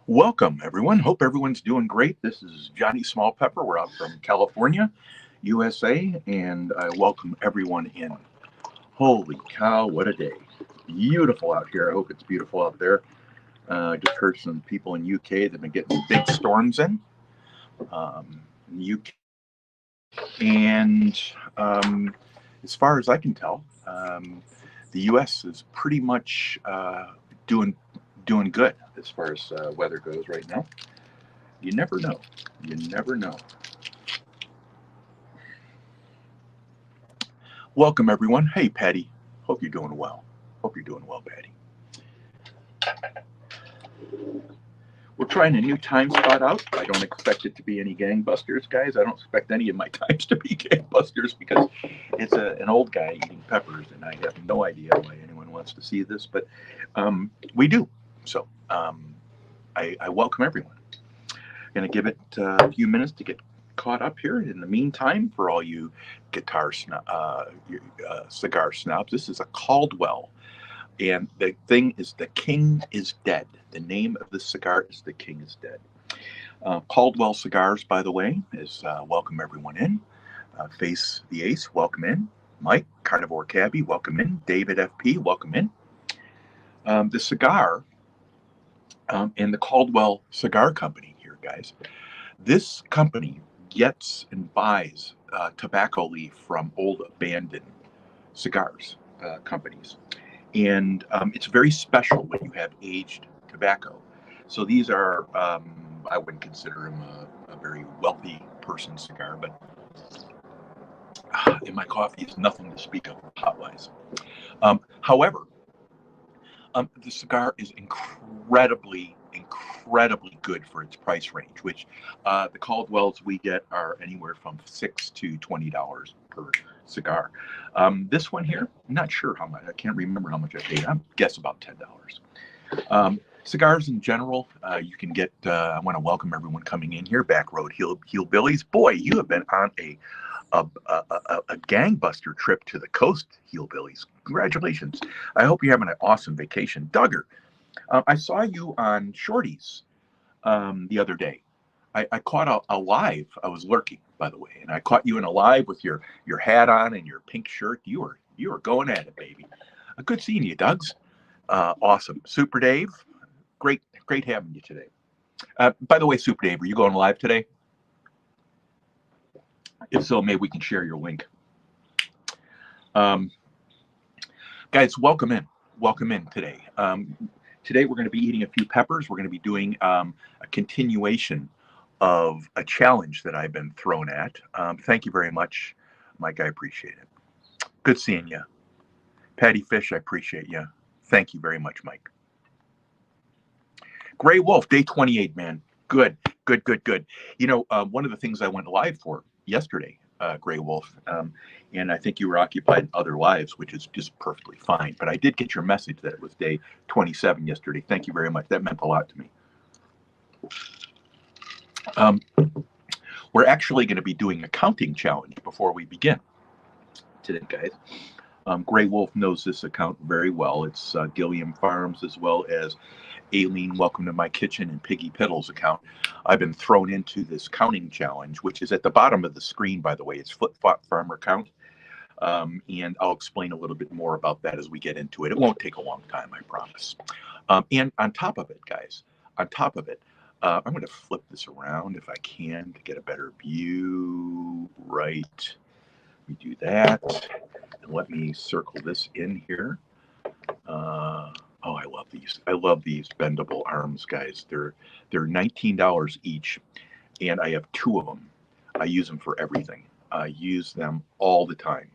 Welcome, everyone. Hope everyone's doing great. This is Johnny Small Pepper. We're out from California, USA, and I welcome everyone in. Holy cow, what a day. Beautiful out here. I hope it's beautiful out there. I just heard some people in UK that have been getting big storms in UK. And as far as I can tell, the US is pretty much doing doing good as far as weather goes right now. You never know. You never know. Welcome, everyone. Hey, Patty. Hope you're doing well. Hope you're doing well, Patty. We're trying a new time spot out. I don't expect it to be any gangbusters, guys. I don't expect any of my times to be gangbusters because it's an old guy eating peppers, and I have no idea why anyone wants to see this, but we do. So I welcome everyone. Going to give it a few minutes to get caught up here. In the meantime, for all you cigar snobs, this is a Caldwell. And the thing is, the king is dead. The name of the cigar is The King is Dead. Caldwell Cigars, by the way, is welcome everyone in. Face the Ace, welcome in. Mike, Carnivore Cabbie, welcome in. David FP, welcome in. The cigar and the Caldwell Cigar Company here, guys. This company gets and buys tobacco leaf from old abandoned cigars companies. And it's very special when you have aged tobacco. So these are, I wouldn't consider them a very wealthy person's cigar, but in my coffee is nothing to speak of pot-wise. However, the cigar is incredibly good for its price range, which the Caldwells we get are anywhere from $6 to $20 per cigar. This one here, I'm not sure how much. I can't remember how much I paid. I guess about $10. Cigars in general, you can get. I want to welcome everyone coming in here. Back Road Hillbillies. Boy, you have been on a gangbuster trip to the coast, Hillbillies. Congratulations. I hope you're having an awesome vacation. Duggar, I saw you on Shorties the other day. I caught a live. I was lurking, by the way, and I caught you in a live with your hat on and your pink shirt. You were going at it, baby. Good seeing you, Dugs. Awesome. Super Dave, great having you today. By the way, Super Dave, are you going live today? If so, maybe we can share your link. Guys, welcome in. Welcome in today. Today we're going to be eating a few peppers. We're going to be doing a continuation of a challenge that I've been thrown at. Thank you very much, Mike. I appreciate it. Good seeing you. Patty Fish, I appreciate you. Thank you very much, Mike. Gray Wolf, day 28, man. Good. You know, one of the things I went live for yesterday, Gray Wolf, and I think you were occupied in other lives, which is just perfectly fine. But I did get your message that it was day 27 yesterday. Thank you very much. That meant a lot to me. We're actually going to be doing a counting challenge before we begin today, guys. Gray Wolf knows this account very well. It's Gilliam Farms as well as Aileen, Welcome to My Kitchen, and Piggy Piddle's account. I've been thrown into this counting challenge, which is at the bottom of the screen, by the way. It's Flip Flop Farmer Count. And I'll explain a little bit more about that as we get into it. It won't take a long time, I promise. And on top of it, guys, I'm going to flip this around if I can to get a better view. Right. We do that. And let me circle this in here. Oh, I love these. I love these bendable arms, guys. They're $19 each, and I have two of them. I use them for everything. I use them all the time,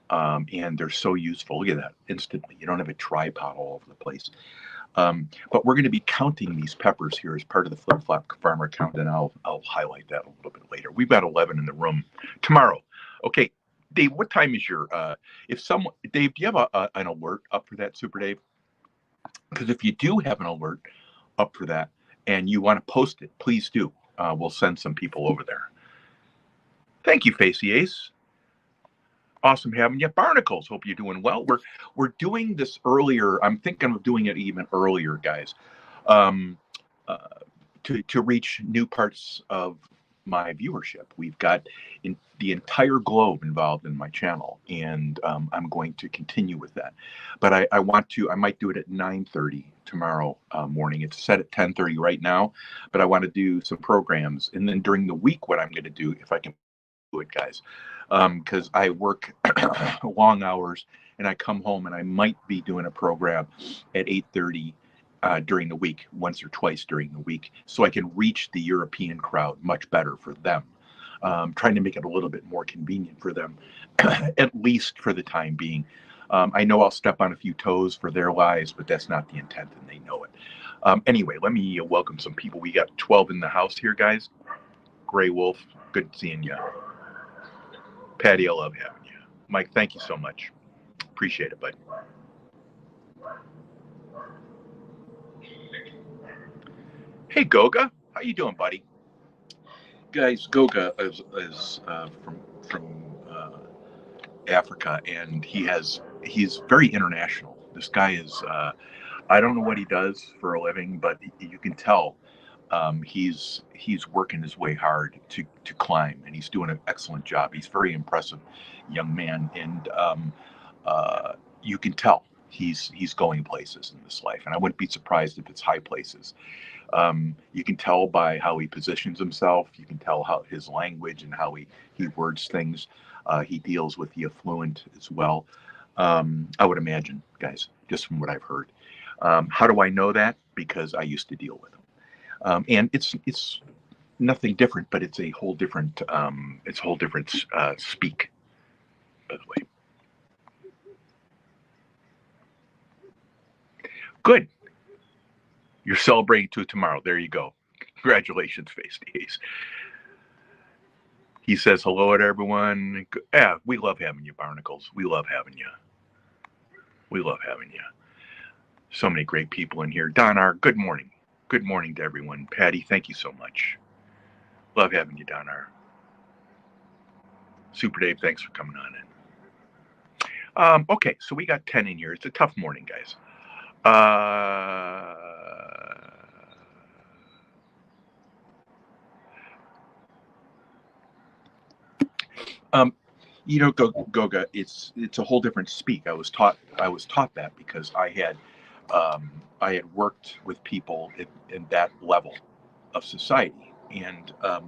and they're so useful. Look at that, instantly. You don't have a tripod all over the place. But we're going to be counting these peppers here as part of the Flip Flop Farmer Count, and I'll highlight that a little bit later. We've got 11 in the room tomorrow. Okay, Dave, what time is your? Dave, do you have an alert up for that, Super Dave? Because if you do have an alert up for that and you want to post it, please do. We'll send some people over there. Thank you, Facey Ace. Awesome having you. Barnacles, hope you're doing well. We're doing this earlier. I'm thinking of doing it even earlier, guys. um, uh, to reach new parts of my viewership. We've got the entire globe involved in my channel, and I'm going to continue with that. But I might do it at 9:30 tomorrow morning. It's set at 10:30 right now, but I want to do some programs, and then during the week, what I'm going to do, if I can do it, guys, because I work long hours, and I come home and I might be doing a program at 8:30 during the week, once or twice during the week, so I can reach the European crowd much better for them. Trying to make it a little bit more convenient for them, at least for the time being. I know I'll step on a few toes for their lives, but that's not the intent, and they know it. Anyway, let me welcome some people. We got 12 in the house here, guys. Gray Wolf, good seeing you. Patty, I love having you. Mike, thank you so much. Appreciate it, bud. Hey, Goga, how you doing, buddy? Guys, Goga is from Africa, and he's very international. This guy is I don't know what he does for a living, but you can tell he's working his way hard to climb, and he's doing an excellent job. He's a very impressive young man, and you can tell he's going places in this life, and I wouldn't be surprised if it's high places. You can tell by how he positions himself. You can tell how his language and how he words things. He deals with the affluent as well. I would imagine, guys, just from what I've heard. How do I know that? Because I used to deal with him, and it's nothing different, but it's a whole different speak. By the way, good. You're celebrating to tomorrow. There you go. Congratulations, Face Days. He says hello to everyone. Yeah, we love having you, Barnacles. We love having you. We love having you. So many great people in here. Donar, good morning. Good morning to everyone. Patty, thank you so much. Love having you, Donar. Super Dave, thanks for coming on in. Okay, so we got 10 in here. It's a tough morning, guys. You know, Goga, it's a whole different speak. I was taught that because I had worked with people in that level of society, and I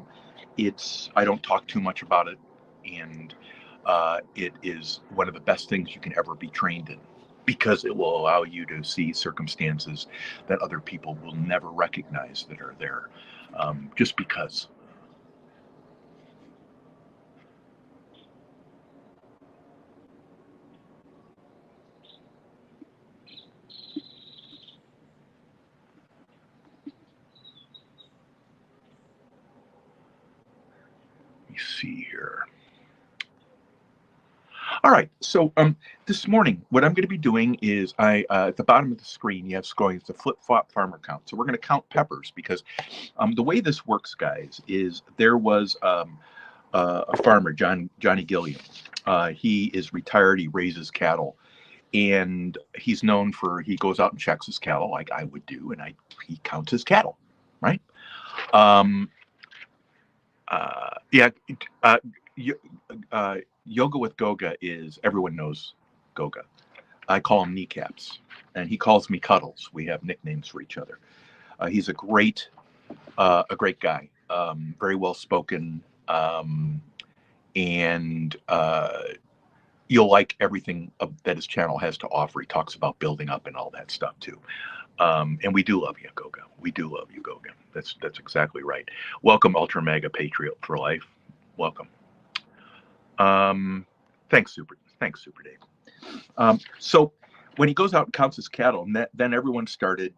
don't talk too much about it, and it is one of the best things you can ever be trained in, because it will allow you to see circumstances that other people will never recognize that are there, just because. Let me see here. All right, so this morning, what I'm going to be doing is at the bottom of the screen, you have scrolling, it's a flip-flop farmer count. So we're going to count peppers, because the way this works, guys, is there was a farmer, Johnny Gilliam. He is retired, he raises cattle, and he's known for, he goes out and checks his cattle like I would do, and he counts his cattle, right? Yoga with Goga is, everyone knows Goga. I call him Kneecaps, and he calls me Cuddles. We have nicknames for each other. He's a great guy, very well spoken, and you'll like everything that his channel has to offer. He talks about building up and all that stuff too. And we do love you, Goga. We do love you, Goga. That's exactly right. Welcome, Ultra Mega Patriot for Life. Welcome. Thanks, Super Dave. So when he goes out and counts his cattle, and then everyone started,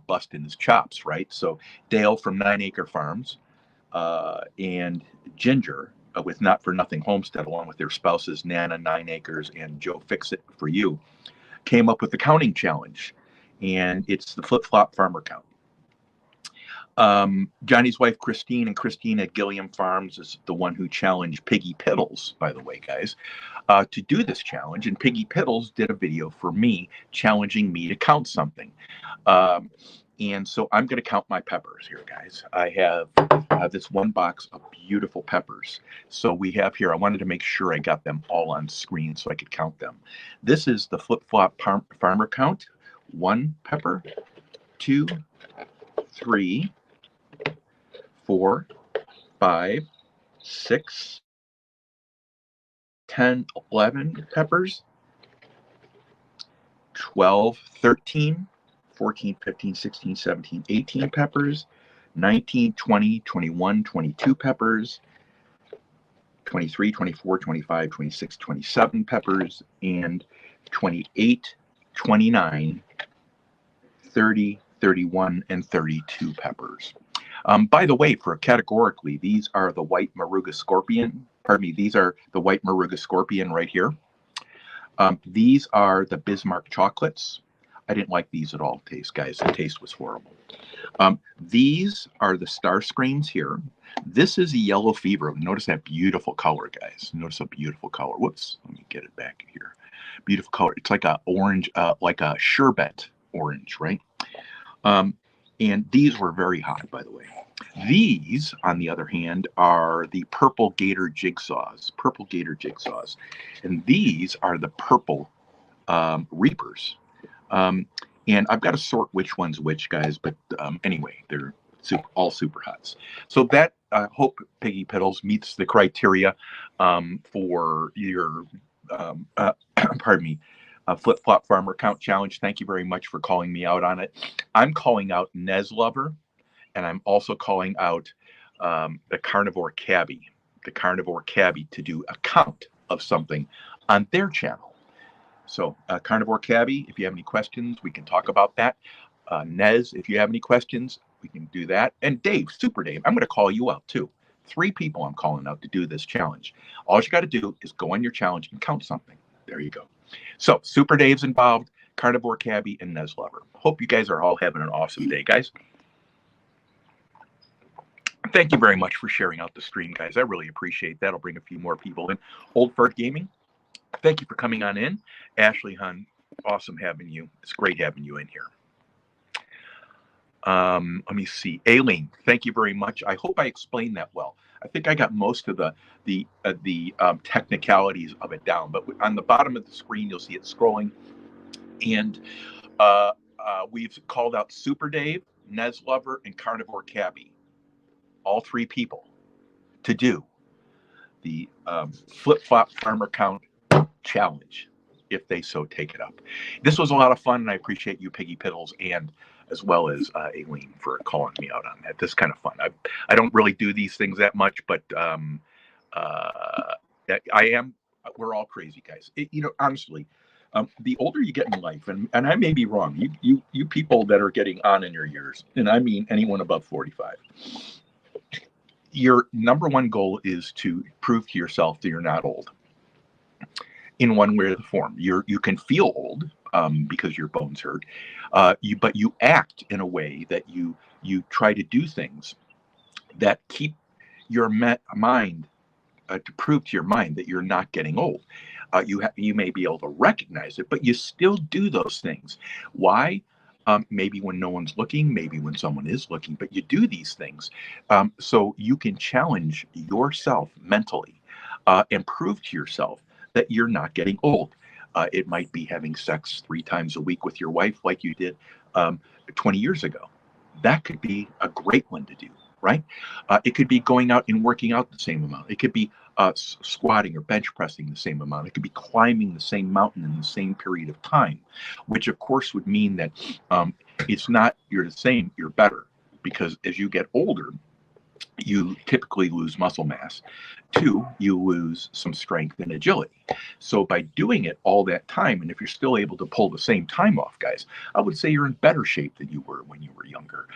busting his chops, right? So Dale from 9 Acre Farms, and Ginger with Not for Nothing Homestead, along with their spouses Nana 9 Acres and Joe Fix It for You, came up with the counting challenge, and it's the flip-flop farmer count. Johnny's wife, Christine, and Christine at Gilliam Farms is the one who challenged Piggy Piddles, by the way, guys, to do this challenge. And Piggy Piddles did a video for me challenging me to count something. And so I'm going to count my peppers here, guys. I have this one box of beautiful peppers. So we have here, I wanted to make sure I got them all on screen so I could count them. This is the flip-flop farmer count. 1 pepper, 2, 3, 4, 5, 6, 10, 11 peppers, 12, 13, 14, 15, 16, 17, 18 peppers, 19, 20, 21, 22 peppers, 23, 24, 25, 26, 27 peppers, and 28, 29, 30, 31, and 32 peppers. By the way, for categorically, these are the white Moruga scorpion. Pardon me, these are the white Moruga scorpion right here. These are the Bismarck chocolates. I didn't like these at all taste, guys. The taste was horrible. These are the Star Screams here. This is a yellow fever. Notice that beautiful color, guys. Notice a beautiful color. Whoops, let me get it back here. Beautiful color. It's like a orange, like a sherbet orange, right? And these were very hot, by the way. These, on the other hand, are the purple Gator Jigsaws. Purple Gator Jigsaws. And these are the purple Reapers. And I've got to sort which one's which, guys. But anyway, they're all super hots. So that, I hope, Piggy Piddles, meets the criteria for your, pardon me, Flip-Flop Farmer Count Challenge. Thank you very much for calling me out on it. I'm calling out Nez Lover, and I'm also calling out the Carnivore Cabbie. The Carnivore Cabbie to do a count of something on their channel. So Carnivore Cabbie, if you have any questions, we can talk about that. Nez, if you have any questions, we can do that. And Dave, Super Dave, I'm going to call you out too. 3 people I'm calling out to do this challenge. All you got to do is go on your challenge and count something. There you go. So Super Dave's involved, Carnivore Cabbie, and Nez Lover. Hope you guys are all having an awesome day, guys. Thank you very much for sharing out the stream, guys. I really appreciate that. I'll bring a few more people in. Old Furt Gaming, thank you for coming on in. Ashley Hun, awesome having you. It's great having you in here. Let me see. Aileen, thank you very much. I hope I explained that well. I think I got most of the technicalities of it down, but on the bottom of the screen, you'll see it scrolling. And we've called out Super Dave, Nez Lover, and Carnivore Cabbie, all 3 people, to do the Flip-Flop Farmer Count Challenge, if they so take it up. This was a lot of fun, and I appreciate you, Piggy Piddles, and as well as Aileen for calling me out on that. This is kind of fun. I don't really do these things that much, but we're all crazy, guys. Honestly, the older you get in life, and I may be wrong, you people that are getting on in your years, and I mean anyone above 45, your number one goal is to prove to yourself that you're not old in one way or the form. You can feel old because your bones hurt, but you act in a way that you try to do things that keep your mind to prove to your mind that you're not getting old. You may be able to recognize it, but you still do those things. Why? Maybe when no one's looking, maybe when someone is looking, but you do these things so you can challenge yourself mentally and prove to yourself that you're not getting old. It might be having sex 3 times a week with your wife like you did 20 years ago. That could be a great one to do, right? It could be going out and working out the same amount. It could be squatting or bench pressing the same amount. It could be climbing the same mountain in the same period of time, which of course would mean that it's not you're the same, you're better. Because as you get older, you typically lose muscle mass. 2, you lose some strength and agility. So by doing it all that time, and if you're still able to pull the same time off, guys, I would say you're in better shape than you were when you were younger,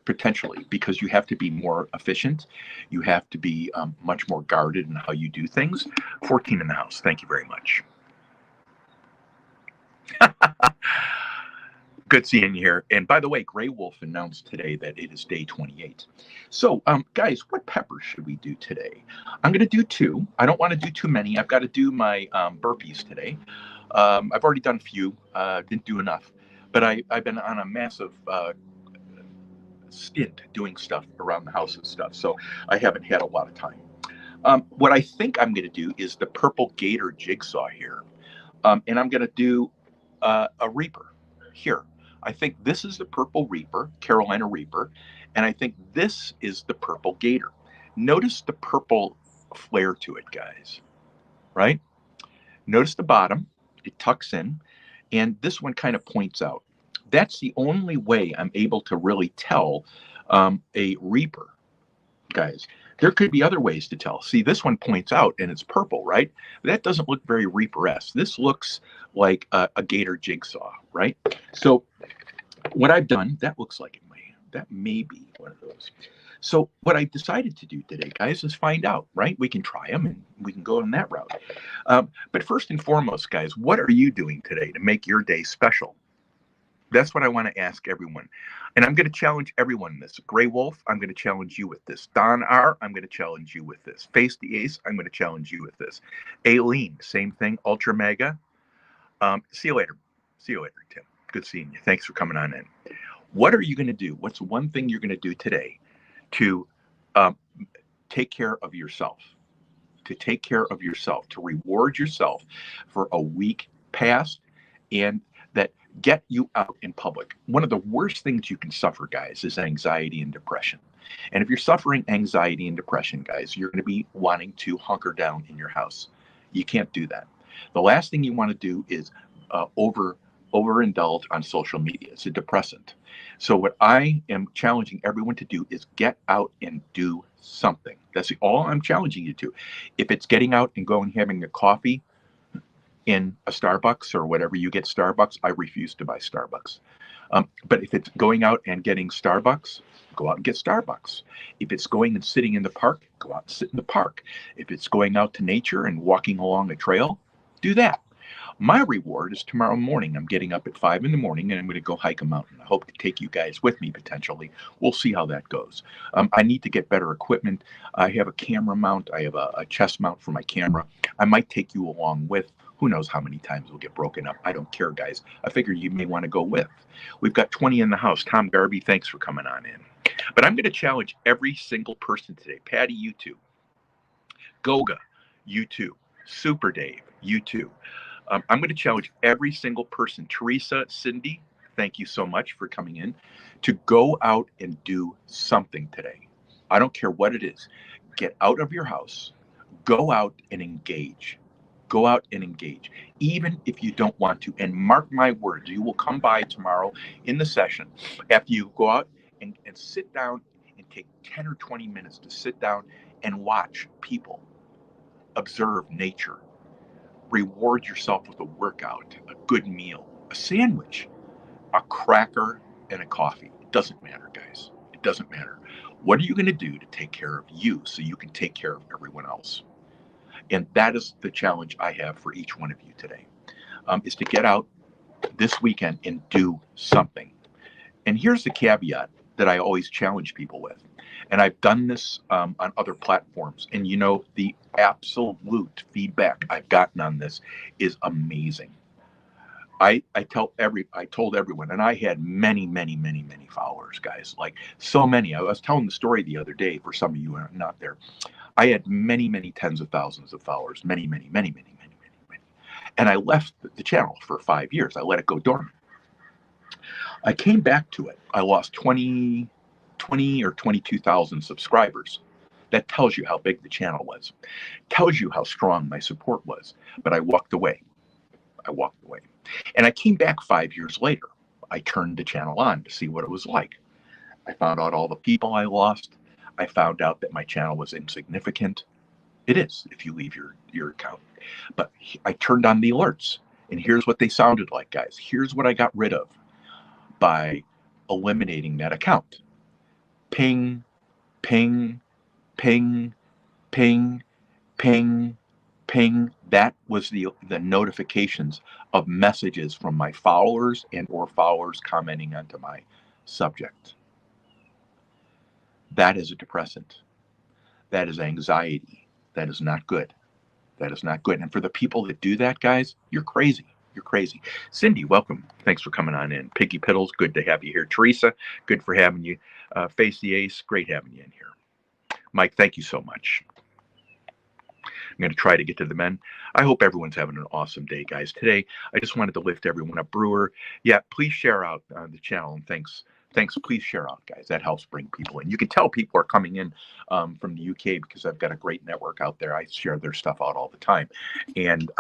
potentially, because you have to be more efficient. You have to be much more guarded in how you do things. 14 in the house. Thank you very much. Good seeing you here. And by the way, Grey Wolf announced today that it is day 28. So, guys, what peppers should we do today? I'm going to do 2. I don't want to do too many. I've got to do my burpees today. I've already done a few. Didn't do enough. But I've been on a massive stint doing stuff around the house and stuff, so I haven't had a lot of time. What I think I'm going to do is the purple Gator Jigsaw here, and I'm going to do a Reaper here. I think this is the purple Reaper, Carolina Reaper, and I think this is the purple Gator. Notice the purple flare to it, guys, right? Notice the bottom, it tucks in, and this one kind of points out. That's the only way I'm able to really tell a Reaper, guys. There could be other ways to tell. See, this one points out and it's purple, right? That doesn't look very Reaper-esque. This looks like a Gator Jigsaw, right? So what I've done, that looks like that may be one of those. So what I decided to do today, guys, is find out, right? We can try them and we can go on that route. But first and foremost, guys, what are you doing today to make your day special? That's what I want to ask everyone. And I'm going to challenge everyone in this. Gray Wolf, I'm going to challenge you with this. Don R, I'm going to challenge you with this. Face the Ace, I'm going to challenge you with this. Aileen, same thing. Ultra Mega. See you later. See you later, Tim. Good seeing you. Thanks for coming on in. What are you going to do? What's one thing you're going to do today to take care of yourself? To take care of yourself, to reward yourself for a week past and that get you out in public. One of the worst things you can suffer, guys, is anxiety and depression. And if you're suffering anxiety and depression, guys, you're going to be wanting to hunker down in your house. You can't do that. The last thing you want to do is overindulge on social media. It's a depressant. So what I am challenging everyone to do is get out and do something. That's all I'm challenging you to. If it's getting out and going having a coffee in a Starbucks or whatever you get Starbucks, I refuse to buy Starbucks. But if it's going out and getting Starbucks, go out and get Starbucks. If it's going and sitting in the park, go out and sit in the park. If it's going out to nature and walking along a trail, do that. My reward is tomorrow morning. I'm getting up at 5 in the morning and I'm going to go hike a mountain. I hope to take you guys with me potentially. We'll see how that goes. I need to get better equipment. I have a camera mount. I have a chest mount for my camera. I might take you along with. Who knows how many times we'll get broken up. I don't care, guys. I figure you may want to go with. We've got 20 in the house. Tom Garby, thanks for coming on in. But I'm going to challenge every single person today. Patty, you too. Goga, you too. Super Dave, you too. I'm going to challenge every single person. Teresa, Cindy, thank you so much for coming in. To go out and do something today. I don't care what it is. Get out of your house. Go out and engage. Go out and engage, even if you don't want to. And mark my words, you will come by tomorrow in the session after you go out and sit down and take 10 or 20 minutes to sit down and watch people, observe nature, reward yourself with a workout, a good meal, a sandwich, a cracker, and a coffee. It doesn't matter, guys. It doesn't matter. What are you going to do to take care of you so you can take care of everyone else? And that is the challenge I have for each one of you today, is to get out this weekend and do something. And here's the caveat that I always challenge people with. And I've done this on other platforms. And you know, the absolute feedback I've gotten on this is amazing. I told everyone, and I had many followers, guys, like so many. I was telling the story the other day for some of you who are not there. I had many tens of thousands of followers, many. And I left the channel for 5 years. I let it go dormant. I came back to it. I lost 20 or 22,000 subscribers. That tells you how big the channel was. Tells you how strong my support was. But I walked away. And I came back 5 years later. I turned the channel on to see what it was like. I found out all the people I lost. I found out that my channel was insignificant. It is, if you leave your account. But I turned on the alerts. And here's what they sounded like, guys. Here's what I got rid of by eliminating that account. Ping, ping, ping, ping, ping, ping. That was the notifications of messages from my followers and or followers commenting onto my subject. That is a depressant. That is anxiety. That is not good. That is not good. And for the people that do that, guys, you're crazy. You're crazy. Cindy, welcome. Thanks for coming on in. Piggy Piddles, good to have you here. Teresa, good for having you. Face the Ace, great having you in here. Mike, thank you so much. I'm going to try to get to the men. I hope everyone's having an awesome day, guys. Today, I just wanted to lift everyone up. Brewer, yeah, please share out the channel, and thanks. Please share out, guys. That helps bring people in. You can tell people are coming in from the UK because I've got a great network out there. I share their stuff out all the time. And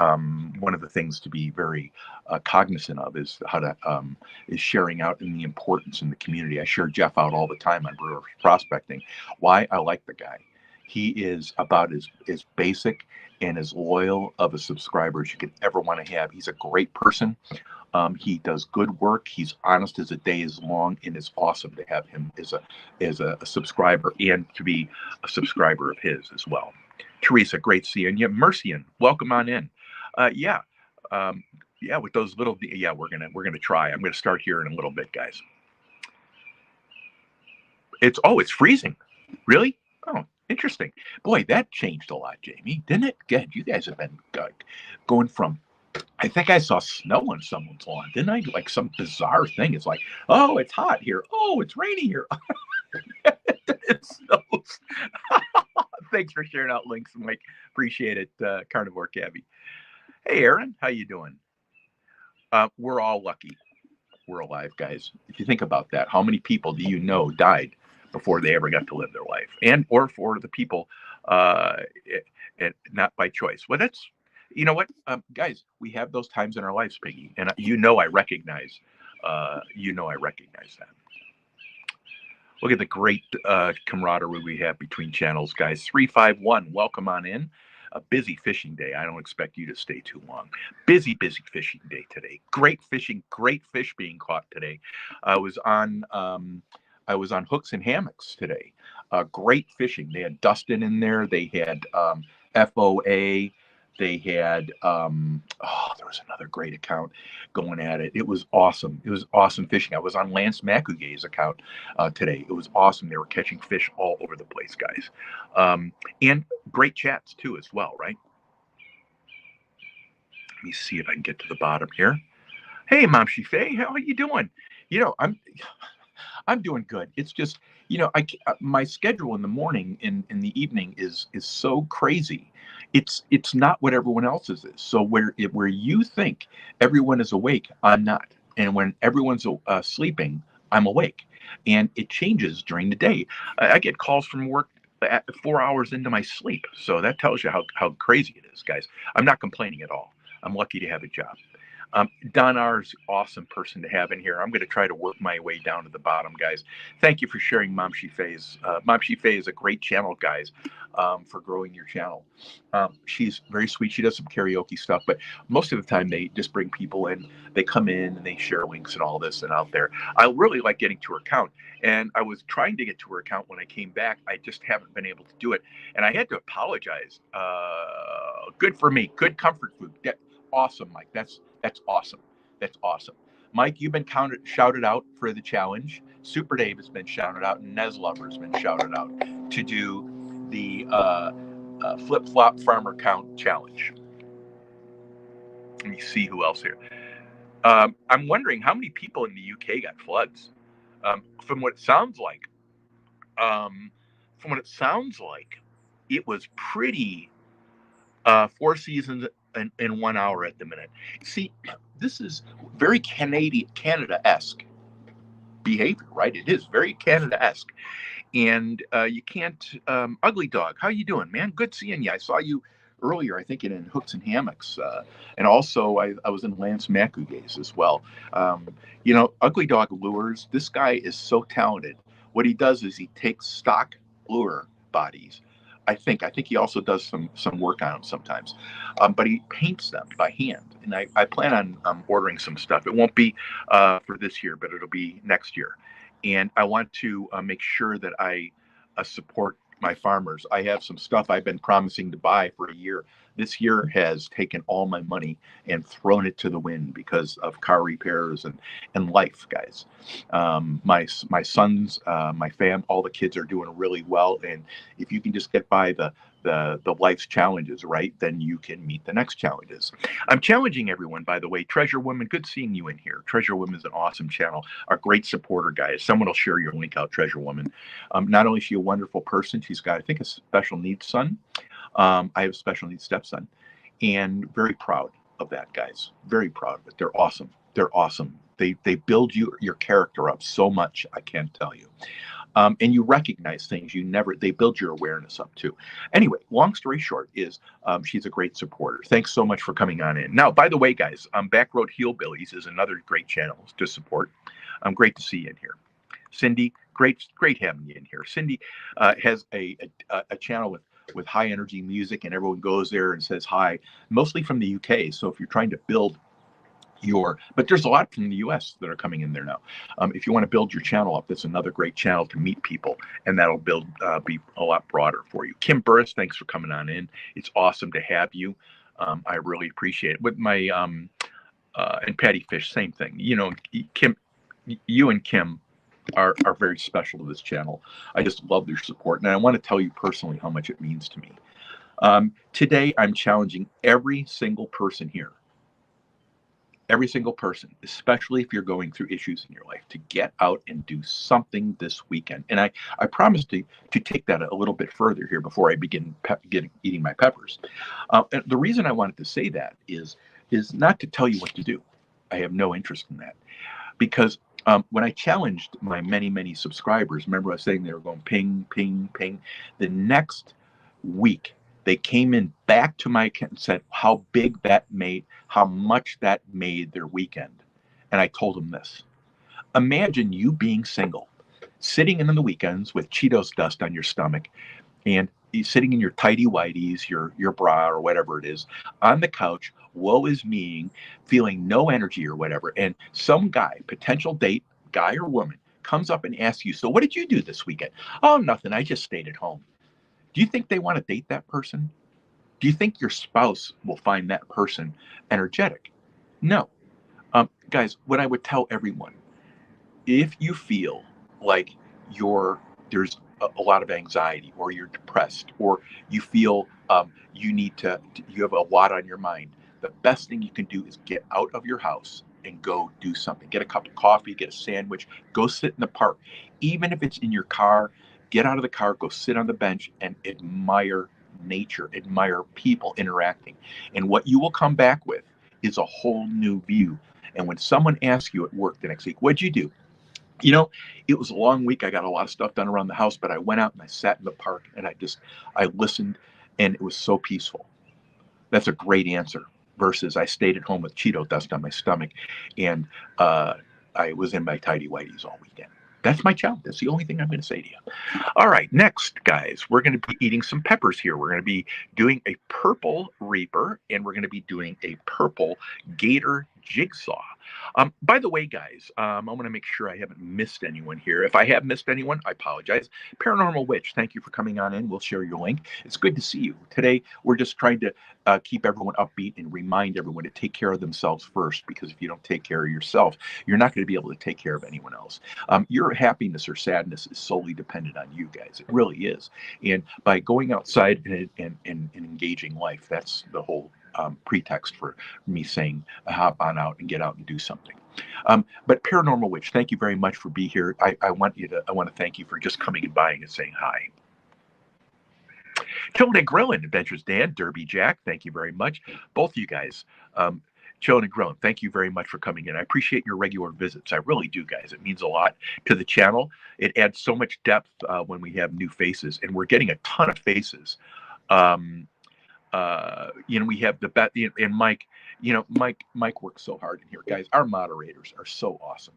one of the things to be very cognizant of is how to is sharing out in the importance in the community. I share Jeff out all the time on Brewer Prospecting. Why? I like the guy. He is about as basic and as loyal of a subscriber as you could ever want to have. He's a great person. He does good work. He's honest as a day is long, and it's awesome to have him as a subscriber and to be a subscriber of his as well. Teresa, great seeing you. Mercian, welcome on in. Yeah, with those little, we're gonna try. I'm gonna start here in a little bit, guys. It's freezing. Really? Oh, interesting. Boy, that changed a lot, Jamie, didn't it? Good. You guys have been going from. I think I saw snow on someone's lawn, didn't I? Like some bizarre thing. It's like, oh, it's hot here. Oh, it's rainy here. It snows. Thanks for sharing out links, Mike. Appreciate it, Carnivore Cabby. Hey, Aaron, how you doing? We're all lucky. We're alive, guys. If you think about that, how many people do you know died before they ever got to live their life, and or for the people, not by choice? Well, that's. You know what, guys? We have those times in our lives, Piggy, and I recognize. I recognize that. Look at the great camaraderie we have between channels, guys. 351, welcome on in. A busy fishing day. I don't expect you to stay too long. Busy fishing day today. Great fishing, great fish being caught today. I was on hooks and hammocks today. Great fishing. They had Dustin in there. They had FOA. They had there was another great account going at it. It was awesome. It was awesome fishing. I was on Lance Macugay's account today. It was awesome. They were catching fish all over the place, guys. And great chats too as well, right? Let me see if I can get to the bottom here. Hey, Mom Shifei, how are you doing? I'm doing good. It's just, my schedule in the morning and in the evening is so crazy. It's not what everyone else's is. So where you think everyone is awake, I'm not. And when everyone's sleeping, I'm awake. And it changes during the day. I get calls from work at 4 hours into my sleep. So that tells you how crazy it is, guys. I'm not complaining at all. I'm lucky to have a job. Don R's awesome person to have in here. I'm going to try to work my way down to the bottom, guys. Thank you for sharing Mom Shifei's. Mom Shifei is a great channel, guys, for growing your channel. She's very sweet. She does some karaoke stuff, but most of the time they just bring people in. They come in and they share links and all this and out there. I really like getting to her account, and I was trying to get to her account when I came back. I just haven't been able to do it, and I had to apologize. Good for me. Good comfort food. Awesome, Mike. That's awesome. That's awesome. Mike, you've been shouted out for the challenge. Super Dave has been shouted out, and Nez Lover has been shouted out to do the Flip Flop Farmer Count challenge. Let me see who else here. I'm wondering how many people in the UK got floods. From what it sounds like, it was pretty 4 seasons in 1 hour at the minute. See, this is very Canada-esque behavior, right? It is very Canada-esque. And you can't, Ugly Dog, how you doing, man? Good seeing you. I saw you earlier, I think, in Hooks and Hammocks. And also, I was in Lance Macugay's as well. Ugly Dog Lures, this guy is so talented. What he does is he takes stock lure bodies. I think he also does some work on them sometimes, but he paints them by hand. And I plan on ordering some stuff. It won't be for this year, but it'll be next year. And I want to make sure that I support my farmers. I have some stuff I've been promising to buy for a year This year has taken all my money and thrown it to the wind because of car repairs and life, guys. My sons, my fam, all the kids are doing really well, and if you can just get by the life's challenges, right, then you can meet the next challenges. I'm challenging everyone, by the way. Treasure Woman, good seeing you in here. Treasure Woman is an awesome channel, a great supporter, guys. Someone will share your link out, Treasure Woman. Not only is she a wonderful person, she's got, I think, a special needs son. I have a special needs stepson, and very proud of that, guys. Very proud of it. They're awesome. They're awesome. They build your character up so much, I can't tell you. And you recognize things they build your awareness up too. Anyway, long story short is she's a great supporter. Thanks so much for coming on in. Now, by the way, guys, Backroad Hillbillies is another great channel to support. Great to see you in here. Cindy, great having you in here. Cindy has a channel with high energy music, and everyone goes there and says hi, mostly from the UK. So if you're trying to build but there's a lot from the US that are coming in there now. If you want to build your channel up, that's another great channel to meet people, and that'll be a lot broader for you. Kim Burris, thanks for coming on in. It's awesome to have you. I really appreciate it. With my and Patty Fish, same thing. You know, Kim, you and Kim are very special to this channel. I just love their support, and I want to tell you personally how much it means to me. Today, I'm challenging every single person here. Every single person, especially if you're going through issues in your life, to get out and do something this weekend. And I promise to take that a little bit further here before I begin eating my peppers. And the reason I wanted to say that is not to tell you what to do. I have no interest in that. Because when I challenged my many subscribers, remember I was saying they were going ping, ping, ping. The next week, they came in back to my account and said how big that made, how much that made their weekend. And I told them this. Imagine you being single, sitting in on the weekends with Cheetos dust on your stomach, and sitting in your tighty whities, your bra or whatever it is, on the couch, woe is me, feeling no energy or whatever. And some guy, potential date, guy or woman, comes up and asks you, so what did you do this weekend? Oh, nothing. I just stayed at home. Do you think they want to date that person? Do you think your spouse will find that person energetic? No. Guys, what I would tell everyone, if you feel like there's a lot of anxiety, or you're depressed, or you feel you have a lot on your mind, the best thing you can do is get out of your house and go do something. Get a cup of coffee, get a sandwich, go sit in the park. Even if it's in your car, get out of the car, go sit on the bench and admire nature, admire people interacting. And what you will come back with is a whole new view. And when someone asks you at work the next week, what'd you do? You know, it was a long week. I got a lot of stuff done around the house, but I went out and I sat in the park and I listened, and it was so peaceful. That's a great answer versus I stayed at home with Cheeto dust on my stomach, and I was in my tidy whities all weekend. That's my challenge. That's the only thing I'm going to say to you. All right, next, guys, we're going to be eating some peppers here. We're going to be doing a purple Reaper, and we're going to be doing a purple Gator Jigsaw. By the way, guys, I want to make sure I haven't missed anyone here. If I have missed anyone, I apologize. Paranormal Witch, thank you for coming on in. We'll share your link. It's good to see you. Today, we're just trying to keep everyone upbeat and remind everyone to take care of themselves first, because if you don't take care of yourself, you're not going to be able to take care of anyone else. Your happiness or sadness is solely dependent on you guys. It really is. And by going outside and engaging life, that's the whole pretext for me saying hop on out and get out and do something. But Paranormal Witch, thank you very much for being here. I want to thank you for just coming and buying and saying hi. Chillin' and Grillin', Adventures Dan, Derby Jack, thank you very much. Both of you guys. Chillin' and Grillin', thank you very much for coming in. I appreciate your regular visits. I really do, guys. It means a lot to the channel. It adds so much depth when we have new faces, and we're getting a ton of faces. We have the bet and Mike. Mike works so hard in here, guys. Our moderators are so awesome.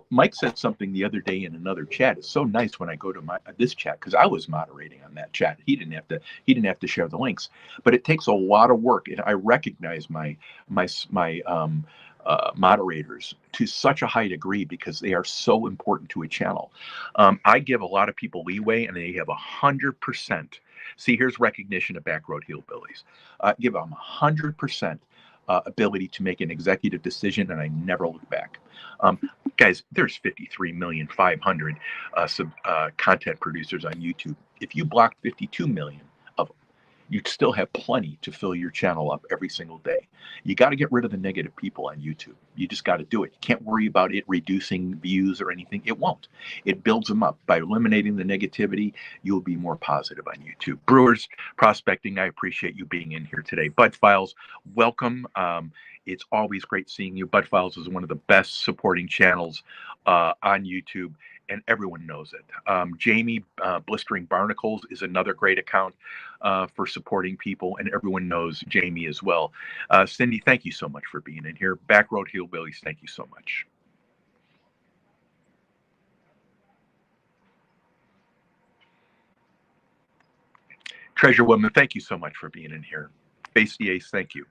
Mike said something the other day in another chat. It's so nice when I go to this chat, because I was moderating on that chat. He didn't have to share the links, but it takes a lot of work, and I recognize my moderators to such a high degree because they are so important to a channel. I give a lot of people leeway, and they have 100% See, here's recognition of Backroad Hillbillies. Give them 100% ability to make an executive decision, and I never look back. Guys, there's 53,500,000 content producers on YouTube. If you blocked 52 million of them, you'd still have plenty to fill your channel up every single day. You got to get rid of the negative people on YouTube. You just got to do it. You can't worry about it reducing views or anything. It won't. It builds them up. By eliminating the negativity, you'll be more positive on YouTube. Brewers Prospecting, I appreciate you being in here today. Bud Files, welcome. It's always great seeing you. Bud Files is one of the best supporting channels on YouTube, and everyone knows it. Jamie Blistering Barnacles is another great account for supporting people, and everyone knows Jamie as well. Cindy, thank you so much for being in here. Backroad Hillbillies, thank you so much. Treasure Woman, thank you so much for being in here. Face the Ace, thank you.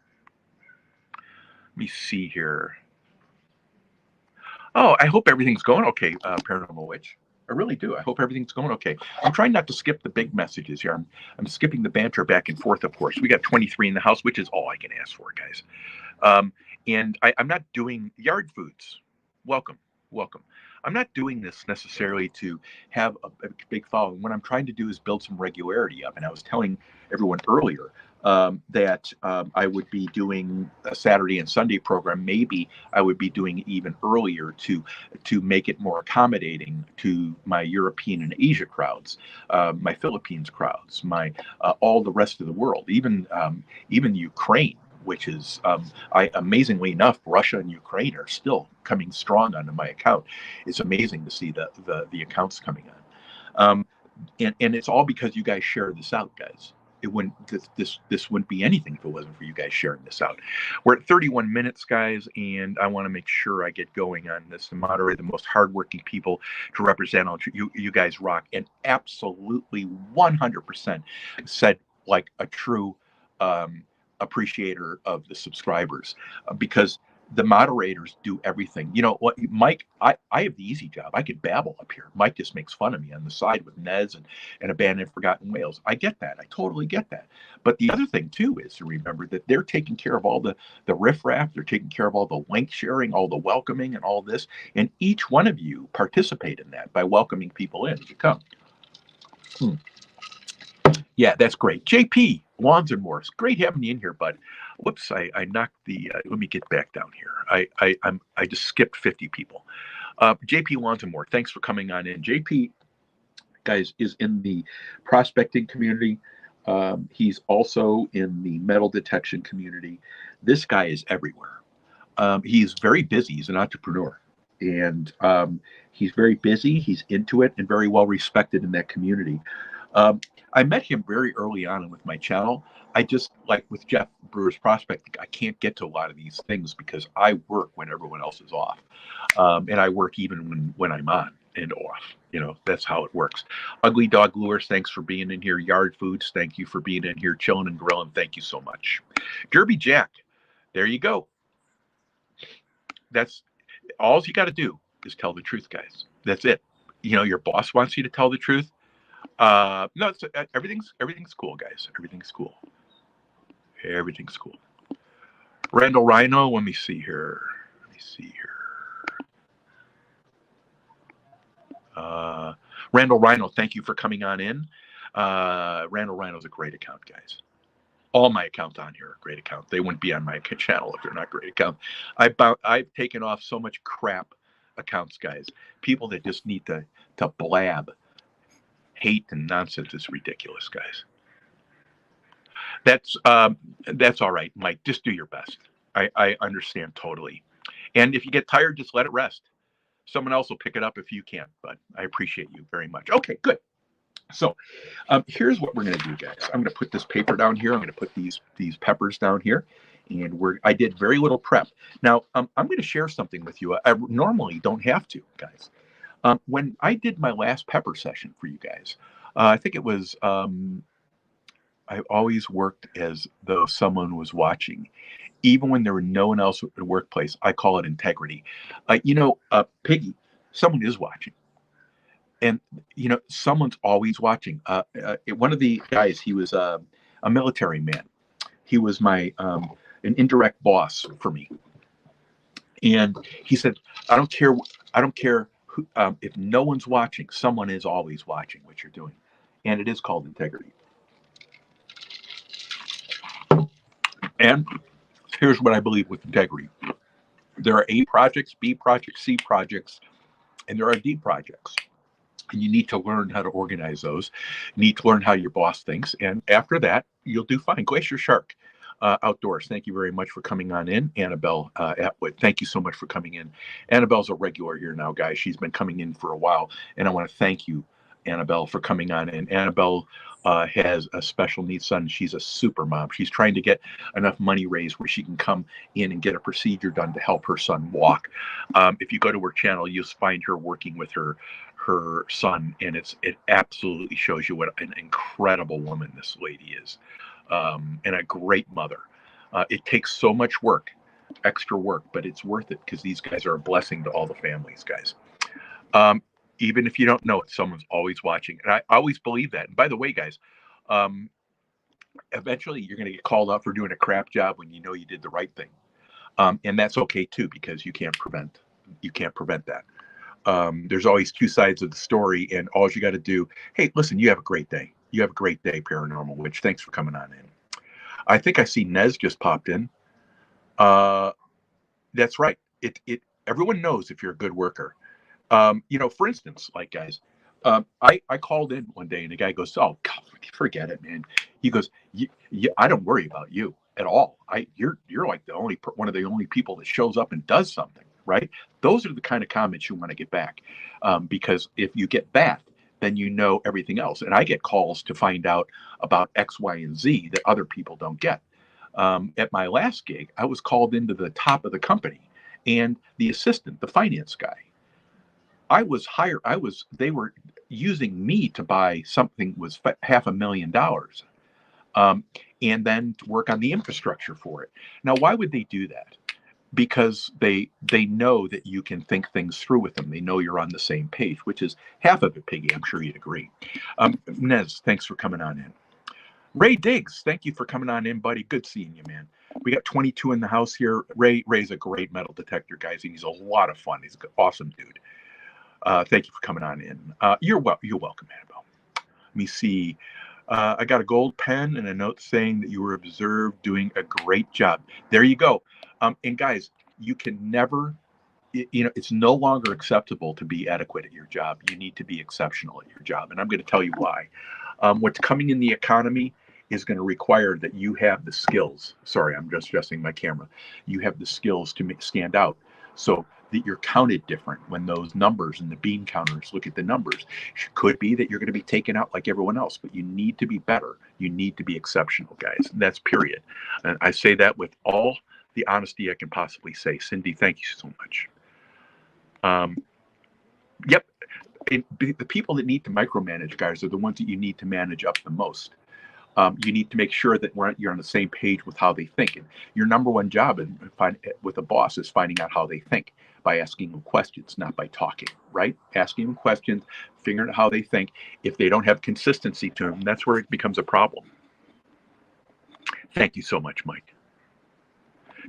Let me see here. Oh, I hope everything's going okay, Paranormal Witch. I really do. I hope everything's going okay. I'm trying not to skip the big messages here. I'm skipping the banter back and forth, of course. We got 23 in the house, which is all I can ask for, guys. And I'm not doing yard foods. Welcome. I'm not doing this necessarily to have a big following. What I'm trying to do is build some regularity up. And I was telling everyone earlier that I would be doing a Saturday and Sunday program. Maybe I would be doing even earlier to make it more accommodating to my European and Asia crowds, my Philippines crowds, my all the rest of the world, even Ukraine, which is amazingly enough, Russia and Ukraine are still coming strong onto my account. It's amazing to see the accounts coming on, and it's all because you guys share this out, guys. It wouldn't this wouldn't be anything if it wasn't for you guys sharing this out. We're at 31 minutes, guys, and I want to make sure I get going on this to moderate the most hardworking people to represent you guys rock, and absolutely 100% said like a true appreciator of the subscribers, because the moderators do everything. You know what, Mike, I have the easy job. I could babble up here. Mike just makes fun of me on the side with Nez and Abandoned Forgotten Whales. I get that. I totally get that. But the other thing too is to remember that they're taking care of all the riffraff. They're taking care of all the link sharing, all the welcoming and all this. And each one of you participate in that by welcoming people in as you come. Yeah, that's great. JP, Lawns and Morse. Great having you in here, bud. Whoops, I knocked the, let me get back down here. I just skipped 50 people. JP Lawns and More, thanks for coming on in. JP, guys, is in the prospecting community. He's also in the metal detection community. This guy is everywhere. He's very busy. He's an entrepreneur. And he's very busy. He's into it and very well respected in that community. I met him very early on with my channel. I just, like with Jeff Brewer's Prospecting, I can't get to a lot of these things because I work when everyone else is off. And I work even when I'm on and off. You know, that's how it works. Ugly Dog Lures, thanks for being in here. Yard Foods, thank you for being in here. Chilling and Grilling, thank you so much. Derby Jack, there you go. That's all you got to do is tell the truth, guys. That's it. You know, your boss wants you to tell the truth. No, it's, everything's cool, guys. Everything's cool. Everything's cool. Randall Rhino, let me see here. Randall Rhino, thank you for coming on in. Randall Rhino's a great account, guys. All my accounts on here are great accounts. They wouldn't be on my channel if they're not great accounts. I've taken off so much crap accounts, guys. People that just need to blab hate and nonsense is ridiculous, guys. That's all right, Mike. Just do your best. I understand totally. And if you get tired, just let it rest. Someone else will pick it up if you can't, but I appreciate you very much. Okay, good. So here's what we're going to do, guys. I'm going to put this paper down here. I'm going to put these peppers down here. And I did very little prep. Now, I'm going to share something with you. I normally don't have to, guys. When I did my last pepper session for you guys, I think it was, I always worked as though someone was watching. Even when there were no one else at the workplace, I call it integrity. Piggy, someone is watching. And someone's always watching. One of the guys, he was a military man. He was my an indirect boss for me, and he said, "I don't care. I don't care who, if no one's watching. Someone is always watching what you're doing, and it is called integrity." And here's what I believe with integrity: there are A projects, B projects, C projects, and there are D projects. And you need to learn how to organize those. You need to learn how your boss thinks. And after that, you'll do fine. Glacier Shark Outdoors, thank you very much for coming on in. Annabelle Atwood, thank you so much for coming in. Annabelle's a regular here now, guys. She's been coming in for a while. And I want to thank you, Annabelle, for coming on in. Annabelle has a special needs son. She's a super mom. She's trying to get enough money raised where she can come in and get a procedure done to help her son walk. If you go to her channel, you'll find her working with her son, and it absolutely shows you what an incredible woman this lady is, and a great mother. It takes so much work, extra work, but it's worth it because these guys are a blessing to all the families, guys. Even if you don't know it, someone's always watching, and I always believe that. And by the way, guys, um, eventually you're going to get called out for doing a crap job when you know you did the right thing, and that's okay too, because you can't prevent that. There's always two sides of the story, and all you got to do, hey, listen, you have a great day. You have a great day, Paranormal Witch. Thanks for coming on in. I think I see Nez just popped in. Uh, that's right. Everyone knows if you're a good worker. For instance, like guys, I called in one day and the guy goes, "Oh, God, forget it, man." He goes, I don't worry about you at all. You're like one of the only people that shows up and does something, right?" Those are the kind of comments you want to get back, because if you get that, then you know everything else. And I get calls to find out about X, Y, and Z that other people don't get. At my last gig, I was called into the top of the company, and the assistant, the finance guy, I was hired. They were using me to buy something was $500,000, um, and then to work on the infrastructure for it. Now, why would they do that? Because they know that you can think things through with them. They know you're on the same page, which is half of it, Piggy. I'm sure you'd agree. Nez, thanks for coming on in. Ray Diggs, thank you for coming on in, buddy. Good seeing you, man. We got 22 in the house here. Ray's a great metal detector, guys, and he's a lot of fun. He's an awesome dude. Thank you for coming on in. You're welcome, Annabelle. Let me see. I got a gold pen and a note saying that you were observed doing a great job. There you go. And guys, you can never, it's no longer acceptable to be adequate at your job. You need to be exceptional at your job. And I'm going to tell you why. What's coming in the economy is going to require that you have the skills. Sorry, I'm just adjusting my camera. You have the skills to stand out. So that you're counted different when those numbers and the bean counters look at the numbers. It could be that you're going to be taken out like everyone else, but you need to be better. You need to be exceptional, guys. And that's period. And I say that with all the honesty I can possibly say. Cindy, thank you so much. Yep. The people that need to micromanage, guys, are the ones that you need to manage up the most. You need to make sure that you're on the same page with how they think. And your number one job with a boss is finding out how they think by asking them questions, not by talking, right? Asking them questions, figuring out how they think. If they don't have consistency to them, that's where it becomes a problem. Thank you so much, Mike.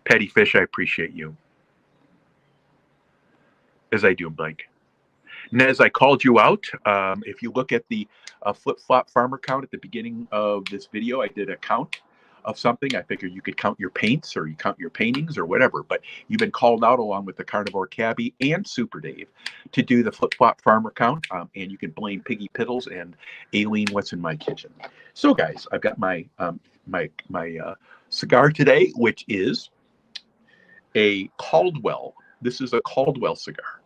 Patty Fish, I appreciate you. As I do, Mike. Nez, I called you out. If you look at the flip-flop farmer count at the beginning of this video, I did a count of something. I figured you could count your paints or you count your paintings or whatever, but you've been called out along with the Carnivore Cabbie and Super Dave to do the flip-flop farmer count, and you can blame Piggy Piddles and Aileen What's in My Kitchen. So guys, I've got my cigar today, which is a Caldwell. This is a Caldwell cigar.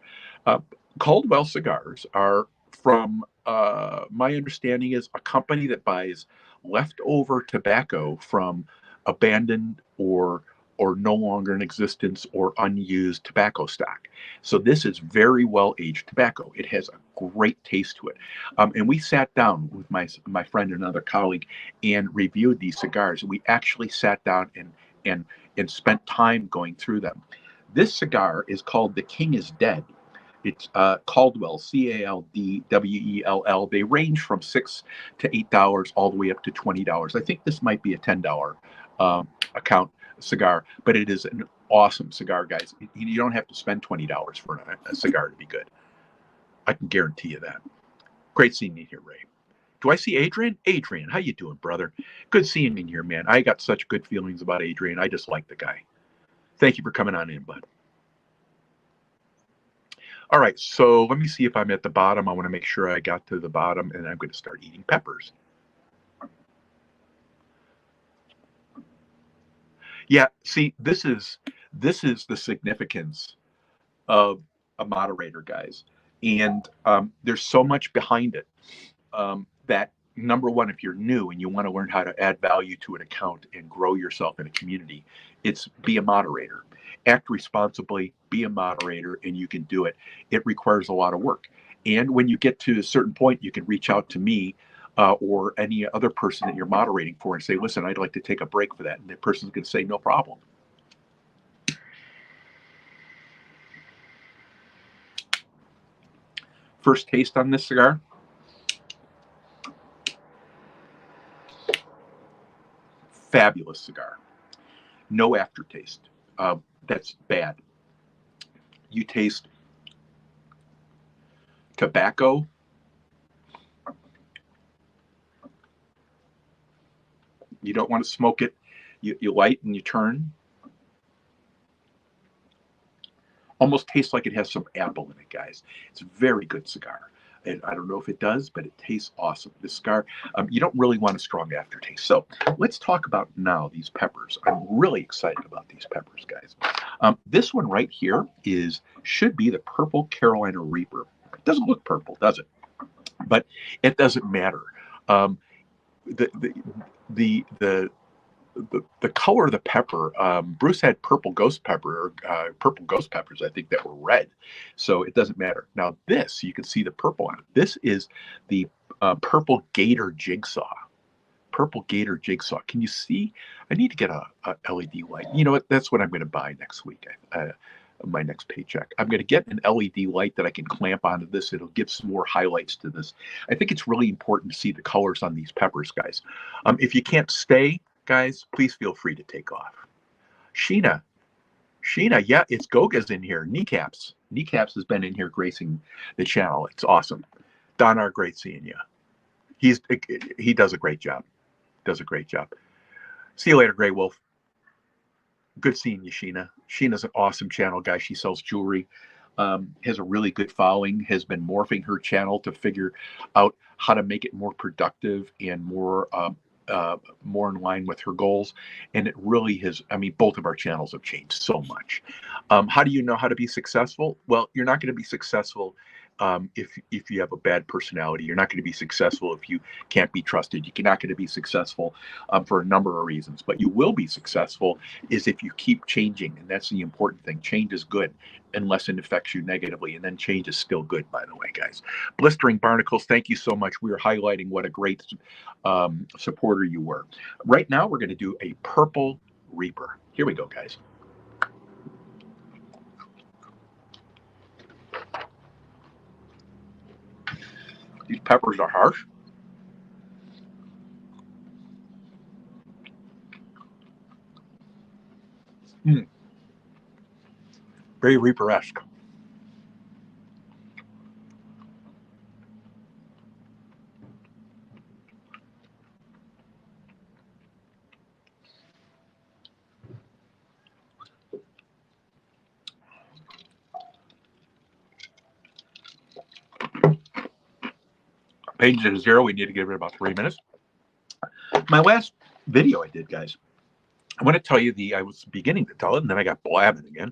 Caldwell cigars are from, my understanding is, a company that buys leftover tobacco from abandoned or no longer in existence or unused tobacco stock. So this is very well aged tobacco. It has a great taste to it. And we sat down with my friend and another colleague and reviewed these cigars. We actually sat down and spent time going through them. This cigar is called The King is Dead. It's Caldwell, Caldwell. They range from $6 to $8 all the way up to $20. I think this might be a $10 account cigar, but it is an awesome cigar, guys. You don't have to spend $20 for a cigar to be good. I can guarantee you that. Great seeing you here, Ray. Do I see Adrian? Adrian, how you doing, brother? Good seeing you here, man. I got such good feelings about Adrian. I just like the guy. Thank you for coming on in, bud. All right, so let me see if I'm at the bottom. I want to make sure I got to the bottom, and I'm going to start eating peppers. Yeah, see, this is the significance of a moderator, guys, and there's so much behind it that number one, if you're new and you want to learn how to add value to an account and grow yourself in a community, it's be a moderator. Act responsibly, be a moderator, and you can do it. It requires a lot of work. And when you get to a certain point, you can reach out to me or any other person that you're moderating for and say, listen, I'd like to take a break for that. And the person's going to say, no problem. First taste on this cigar. Fabulous cigar. No aftertaste. That's bad. You taste tobacco. You don't want to smoke it. You light and you turn. Almost tastes like it has some apple in it, guys. It's a very good cigar. And I don't know if it does, but it tastes awesome. This cigar, you don't really want a strong aftertaste. So let's talk about now these peppers. I'm really excited about these peppers, guys. This one right here should be the Purple Carolina Reaper. It doesn't look purple, does it? But it doesn't matter. The color of the pepper, Bruce had purple ghost peppers, I think, that were red. So it doesn't matter. Now this, you can see the purple on it. This is the purple Gator Jigsaw. Purple Gator Jigsaw. Can you see? I need to get a LED light. You know what? That's what I'm going to buy next week. My next paycheck. I'm going to get an LED light that I can clamp onto this. It'll give some more highlights to this. I think it's really important to see the colors on these peppers, guys. If you can't stay, guys, please feel free to take off. Sheena, yeah, it's Goga's in here. Kneecaps has been in here gracing the channel. It's awesome. Donar, great seeing you. He does a great job. See you later, Grey Wolf. Good seeing you, Sheena. Sheena's an awesome channel, guys. She sells jewelry, has a really good following, has been morphing her channel to figure out how to make it more productive and more in line with her goals. And it really has, I mean, both of our channels have changed so much. How do you know how to be successful? Well, you're not going to be successful if you have a bad personality. You're not going to be successful if you can't be trusted. You're not going to be successful for a number of reasons. But you will be successful is if you keep changing, and that's the important thing. Change is good unless it affects you negatively, and then change is still good, by the way, guys. Blistering Barnacles, thank you so much. We are highlighting what a great supporter you were. Right now, we're going to do a Purple Reaper. Here we go, guys. These peppers are harsh. Very Reaper-esque. Page to 0. We need to give it about 3 minutes. My last video I did, guys, I want to tell you I was beginning to tell it, and then I got blabbing again.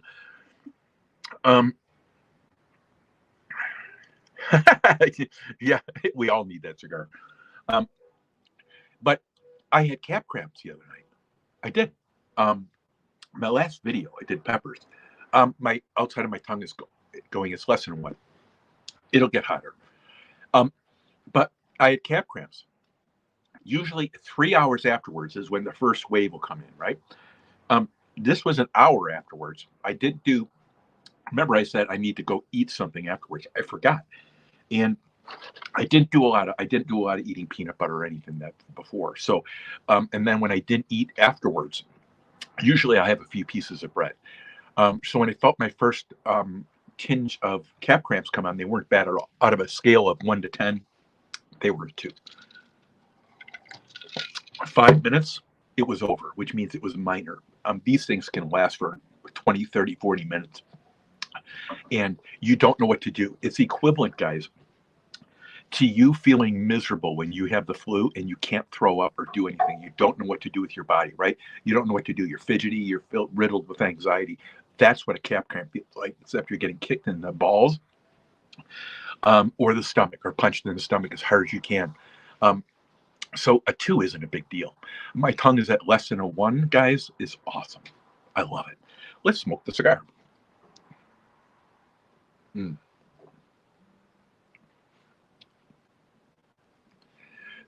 Yeah, we all need that cigar. But I had cap cramps the other night. I did. My last video, I did peppers. My outside of my tongue is going. It's less than 1. It'll get hotter. But I had cap cramps. Usually 3 hours afterwards is when the first wave will come in, right? This was an hour afterwards. I did do remember I said I need to go eat something afterwards. I forgot. And I didn't do a lot of eating peanut butter or anything that before. So, and then when I didn't eat afterwards, usually I have a few pieces of bread. So when I felt my first tinge of calf cramps come on, they weren't bad at all. Out of a scale of 1 to 10, they were a 2. 5 minutes, it was over, which means it was minor. These things can last for 20, 30, 40 minutes. And you don't know what to do. It's equivalent, guys, to you feeling miserable when you have the flu and you can't throw up or do anything. You don't know what to do with your body, right? You don't know what to do. You're fidgety. You're riddled with anxiety. That's what a calf cramp feels like, except you're getting kicked in the balls or the stomach, or punched in the stomach as hard as you can. So a 2 isn't a big deal. My tongue is at less than a 1, guys, is awesome. I love it. Let's smoke the cigar.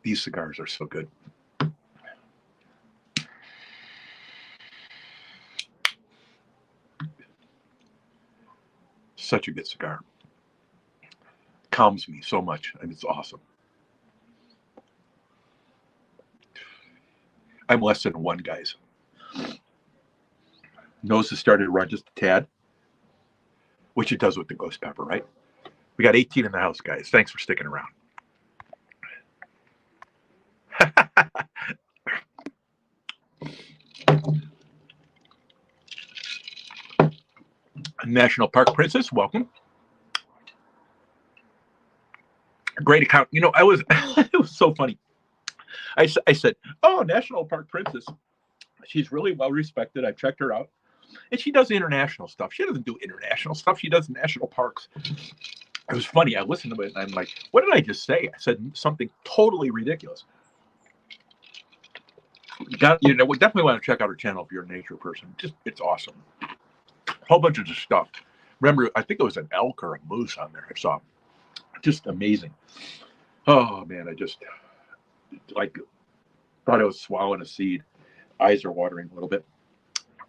These cigars are so good. Such a good cigar. Calms me so much, and it's awesome. I'm less than a 1, guys. Nose has started to run just a tad, which it does with the ghost pepper, right? We got 18 in the house, guys. Thanks for sticking around. National Park Princess, welcome. Great account. You know, it was so funny. I said, oh, National Park Princess. She's really well respected. I've checked her out. And she does international stuff. She doesn't do international stuff. She does national parks. It was funny. I listened to it and I'm like, what did I just say? I said something totally ridiculous. We definitely want to check out her channel if you're a nature person. It's awesome. A whole bunch of just stuff. Remember, I think it was an elk or a moose on there I saw. Just amazing. Oh man, I just thought I was swallowing a seed. Eyes are watering a little bit.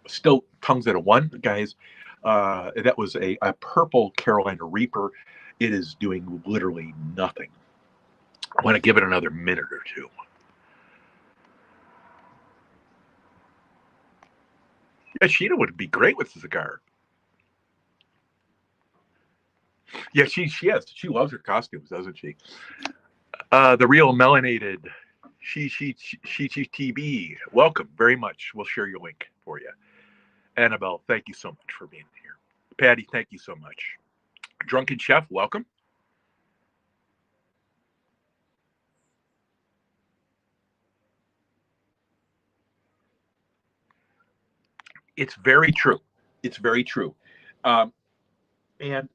Still tongues at a 1, guys. That was a purple Carolina Reaper. It is doing literally nothing. I want to give it another minute or 2. Yeah, Sheena would be great with the cigar. Yeah, she loves her costumes, doesn't she? The real melanated she TB. Welcome very much. We'll share your link for you. Annabelle, thank you so much for being here. Patty, thank you so much. Drunken Chef, welcome. It's very true. It's very true. And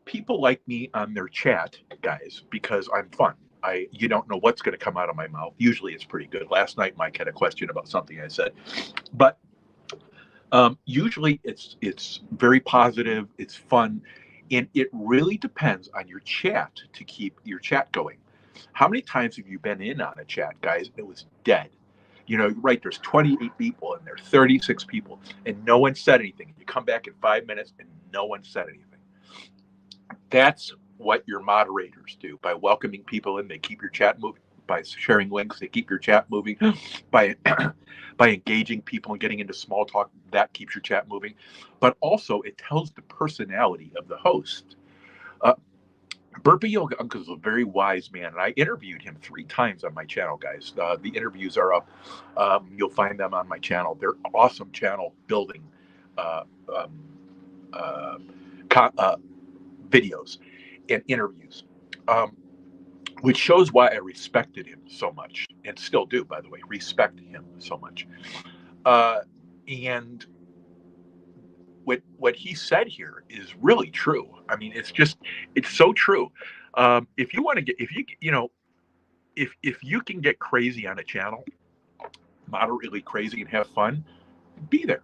people like me on their chat, guys, because I'm fun. You don't know what's going to come out of my mouth. Usually it's pretty good. Last night Mike had a question about something I said, but usually it's very positive. It's fun, and it really depends on your chat to keep your chat going. How many times have you been in on a chat, guys? It was dead. You know, right? There's 28 people in there, 36 people, and no one said anything. You come back in 5 minutes, and no one said anything. That's what your moderators do by welcoming people in. They keep your chat moving by sharing links. They keep your chat moving by by engaging people and getting into small talk. That keeps your chat moving, but also it tells the personality of the host. Burpee Yoga Uncle is a very wise man, and I interviewed him 3 times on my channel, guys. The interviews are up. You'll find them on my channel. They're awesome channel building uh, um, uh, videos and interviews, which shows why I respected him so much, and still do, by the way, respect him so much. And what he said here is really true. I mean, it's so true. If you want to get, if you can get crazy on a channel, moderately crazy and have fun, be there.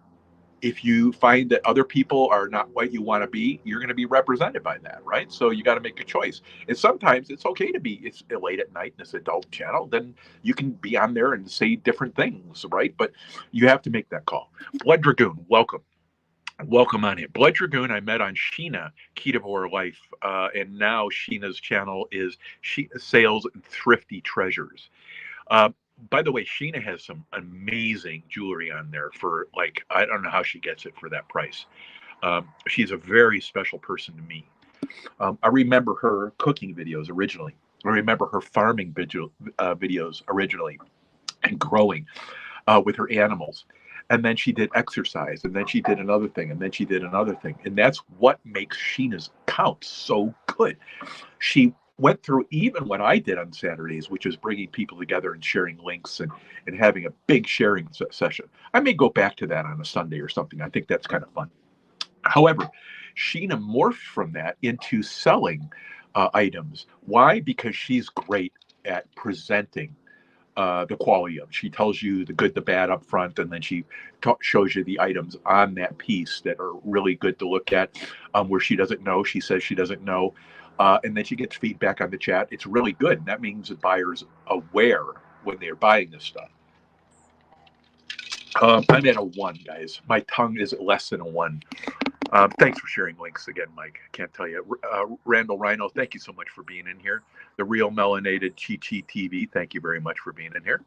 if you find that other people are not what you want to be, you're going to be represented by that, right? So you got to make a choice. And sometimes it's okay to be, it's late at night in this adult channel, then you can be on there and say different things, right? But you have to make that call. Blood Dragoon, welcome. Welcome on in. Blood Dragoon, I met on Sheena, Ketovore Life, and now Sheena's channel is Sales and Thrifty Treasures. Uh, by the way, Sheena has some amazing jewelry on there for like, I don't know how she gets it for that price. She's a very special person to me. I remember her cooking videos originally. I remember her farming videos originally and growing with her animals. And then she did exercise, and then she did another thing, and then she did another thing. And that's what makes Sheena's account so good. She went through even what I did on Saturdays, which is bringing people together and sharing links and having a big sharing session. I may go back to that on a Sunday or something. I think that's kind of fun. However, Sheena morphed from that into selling items. Why? Because she's great at presenting the quality of it. She tells you the good, the bad up front, and then she shows you the items on that piece that are really good to look at. Where she doesn't know, she says she doesn't know. And then she gets feedback on the chat. It's really good. And that means the buyer's aware when they're buying this stuff. I'm at a 1, guys. My tongue is less than a 1. Thanks for sharing links again, Mike. I can't tell you. Randall Rhino, thank you so much for being in here. The Real Melanated Chi TV, thank you very much for being in here.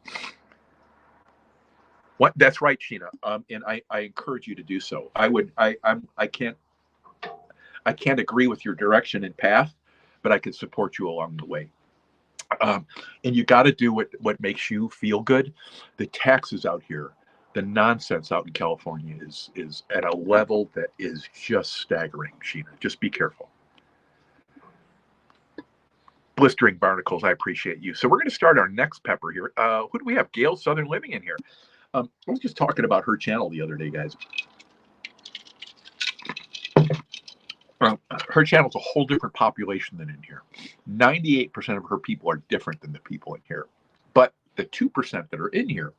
What? That's right, Sheena. And I encourage you to do so. I can't agree with your direction and path, but I can support you along the way. And you got to do what makes you feel good. The taxes out here, the nonsense out in California is at a level that is just staggering, Sheena. Just be careful. Blistering Barnacles, I appreciate you. So we're going to start our next pepper here. Who do we have? Gail Southern Living in here. I was just talking about her channel the other day, guys. Her channel's a whole different population than in here. 98% of her people are different than the people in here. But the 2% that are in here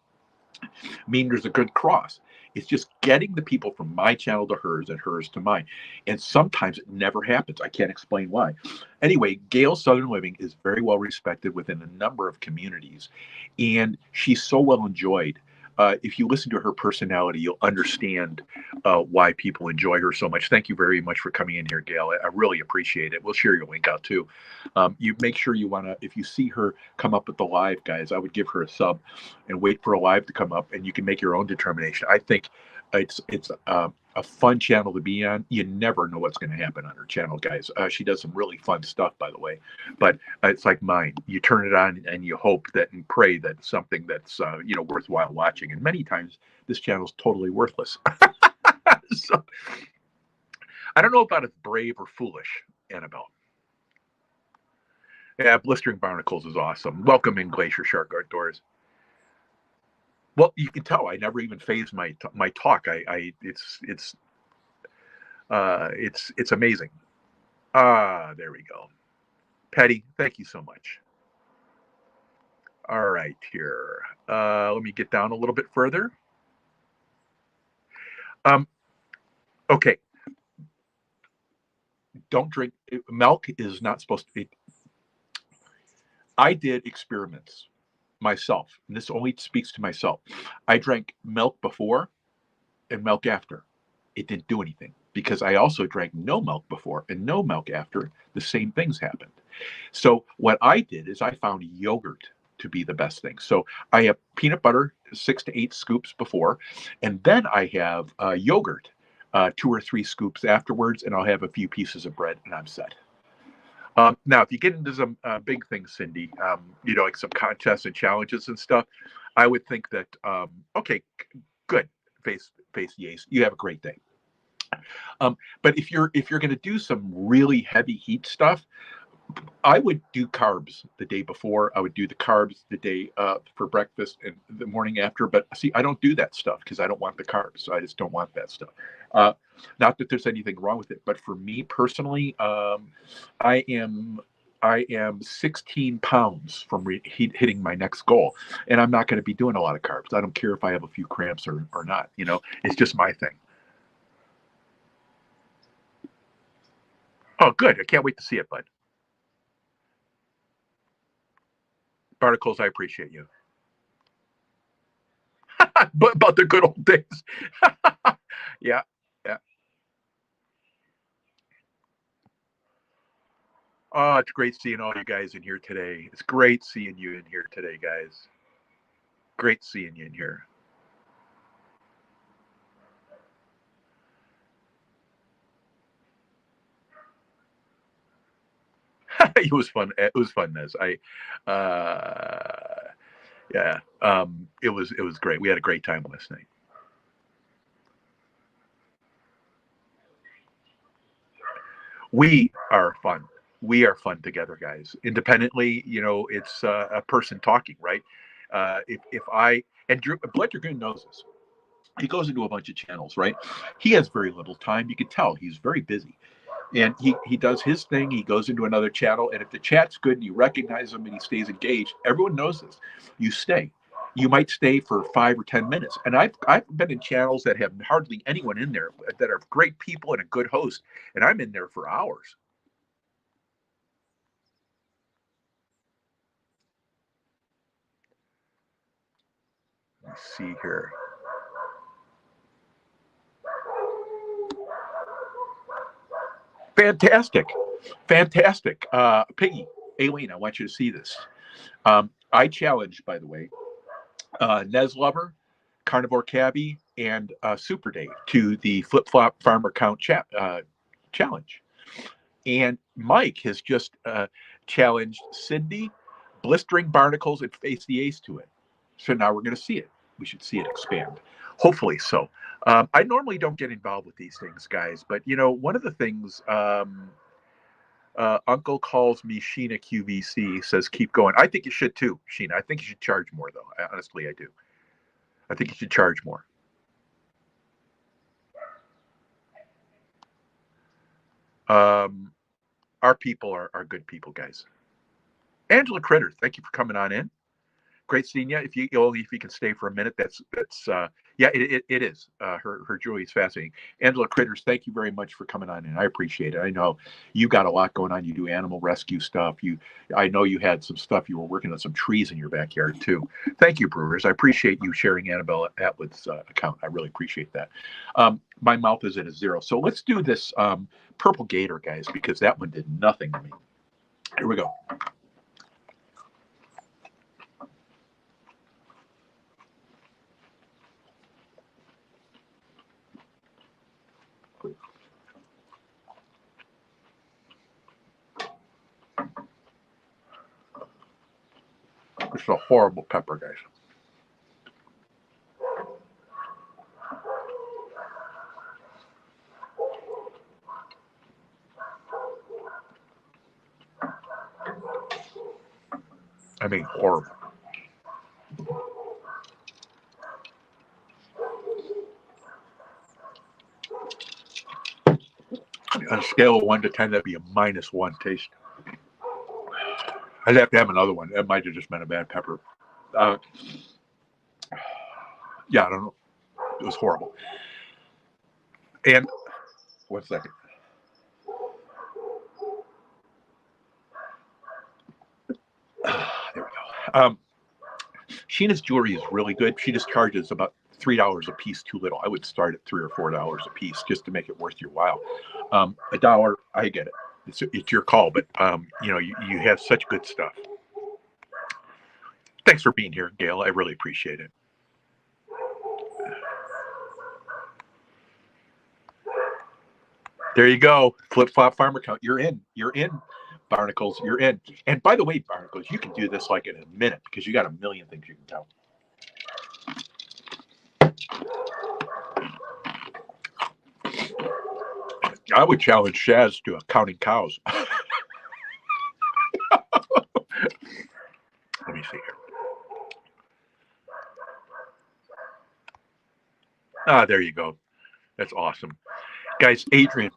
mean there's a good cross. It's just getting the people from my channel to hers and hers to mine. And sometimes it never happens. I can't explain why. Anyway, Gail Southern Living is very well respected within a number of communities. And she's so well enjoyed. If you listen to her personality, you'll understand why people enjoy her so much. Thank you very much for coming in here, Gail. I really appreciate it. We'll share your link out too. You make sure you want to, if you see her come up with the live, guys, I would give her a sub and wait for a live to come up, and you can make your own determination. I think it's a fun channel to be on. You never know what's going to happen on her channel, guys. She does some really fun stuff, by the way. But it's like mine. You turn it on and you hope that and pray that something that's worthwhile watching. And many times this channel is totally worthless. So I don't know about it's brave or foolish, Annabelle. Yeah, Blistering Barnacles is awesome. Welcome in, Glacier Shark Outdoors. Well, you can tell I never even phased my talk. It's amazing. There we go. Patty, thank you so much. All right, here. Let me get down a little bit further. Okay. Don't drink milk. Is not supposed to be. I did experiments myself, and this only speaks to myself. I drank milk before and milk after. It didn't do anything, because I also drank no milk before and no milk after. The same things happened. So what I did is I found yogurt to be the best thing. So I have peanut butter, 6 to 8 scoops before, and then I have yogurt, 2 or 3 scoops afterwards, and I'll have a few pieces of bread, and I'm set. Now, if you get into some big things, Cindy, like some contests and challenges and stuff, I would think that, okay, good, face yes, you have a great day. But if you're going to do some really heavy heat stuff, I would do carbs the day before. I would do the carbs the day for breakfast and the morning after. But see, I don't do that stuff because I don't want the carbs. I just don't want that stuff. Not that there's anything wrong with it, but for me personally, I am 16 pounds from hitting my next goal, and I'm not going to be doing a lot of carbs. I don't care if I have a few cramps or not. It's just my thing. Oh, good. I can't wait to see it, bud. Barnacles, I appreciate you. But about the good old days. Yeah, yeah. Oh, it's great seeing all you guys in here today. It's great seeing you in here today, guys. Great seeing you in here. It was fun. It was fun, Nez. Yeah. It was great. We had a great time last night. We are fun. We are fun together, guys. Independently, it's a person talking, right? If I and Blood Dragoon knows this. He goes into a bunch of channels, right? He has very little time. You can tell he's very busy, and he does his thing. He goes into another channel, and if the chat's good and you recognize him and he stays engaged, everyone knows this. You stay. You might stay for 5 or 10 minutes. And I've been in channels that have hardly anyone in there that are great people and a good host, and I'm in there for hours. Let me see here. Fantastic. Fantastic. Piggy, Aileen, I want you to see this. I challenged, by the way, Nez Lover, Carnivore Cabbie, and Super Dave to the Flip Flop Farmer Count challenge. And Mike has just challenged Cindy, Blistering Barnacles, and Face the Ace to it. So now we're going to see it. We should see it expand. Hopefully so. I normally don't get involved with these things, guys, but one of the things Uncle calls me Sheena QVC, says keep going. I think you should too, Sheena. I think you should charge more, though. Honestly, I do. I think you should charge more. Our people are good people, guys. Angela Critter, thank you for coming on in. Great seeing you. If you can stay for a minute, that's yeah, it is. Her jewelry is fascinating. Angela Critters, thank you very much for coming on in. I appreciate it. I know you got a lot going on. You do animal rescue stuff. I know you had some stuff. You were working on some trees in your backyard too. Thank you, Brewers. I appreciate you sharing Annabelle Atwood's account. I really appreciate that. My mouth is at a 0. So let's do this purple gator, guys, because that one did nothing to me. Here we go. This is a horrible pepper, guys. I mean, horrible. On a scale of 1 to 10, that'd be a -1 taste. I'd have to have another one. That might have just been a bad pepper. Yeah, I don't know. It was horrible. And 1 second. There we go. Sheena's jewelry is really good. She just charges about $3 a piece too little. I would start at $3 or $4 a piece just to make it worth your while. $1, I get it. It's your call, but you have such good stuff. Thanks for being here, Gail. I really appreciate it. There you go. Flip Flop Farmer Count. You're in. You're in. Barnacles, you're in. And by the way, Barnacles, you can do this like in a minute because you got a million things you can tell. I would challenge Shaz to counting cows. Let me see here. There you go. That's awesome. Guys, Adrian.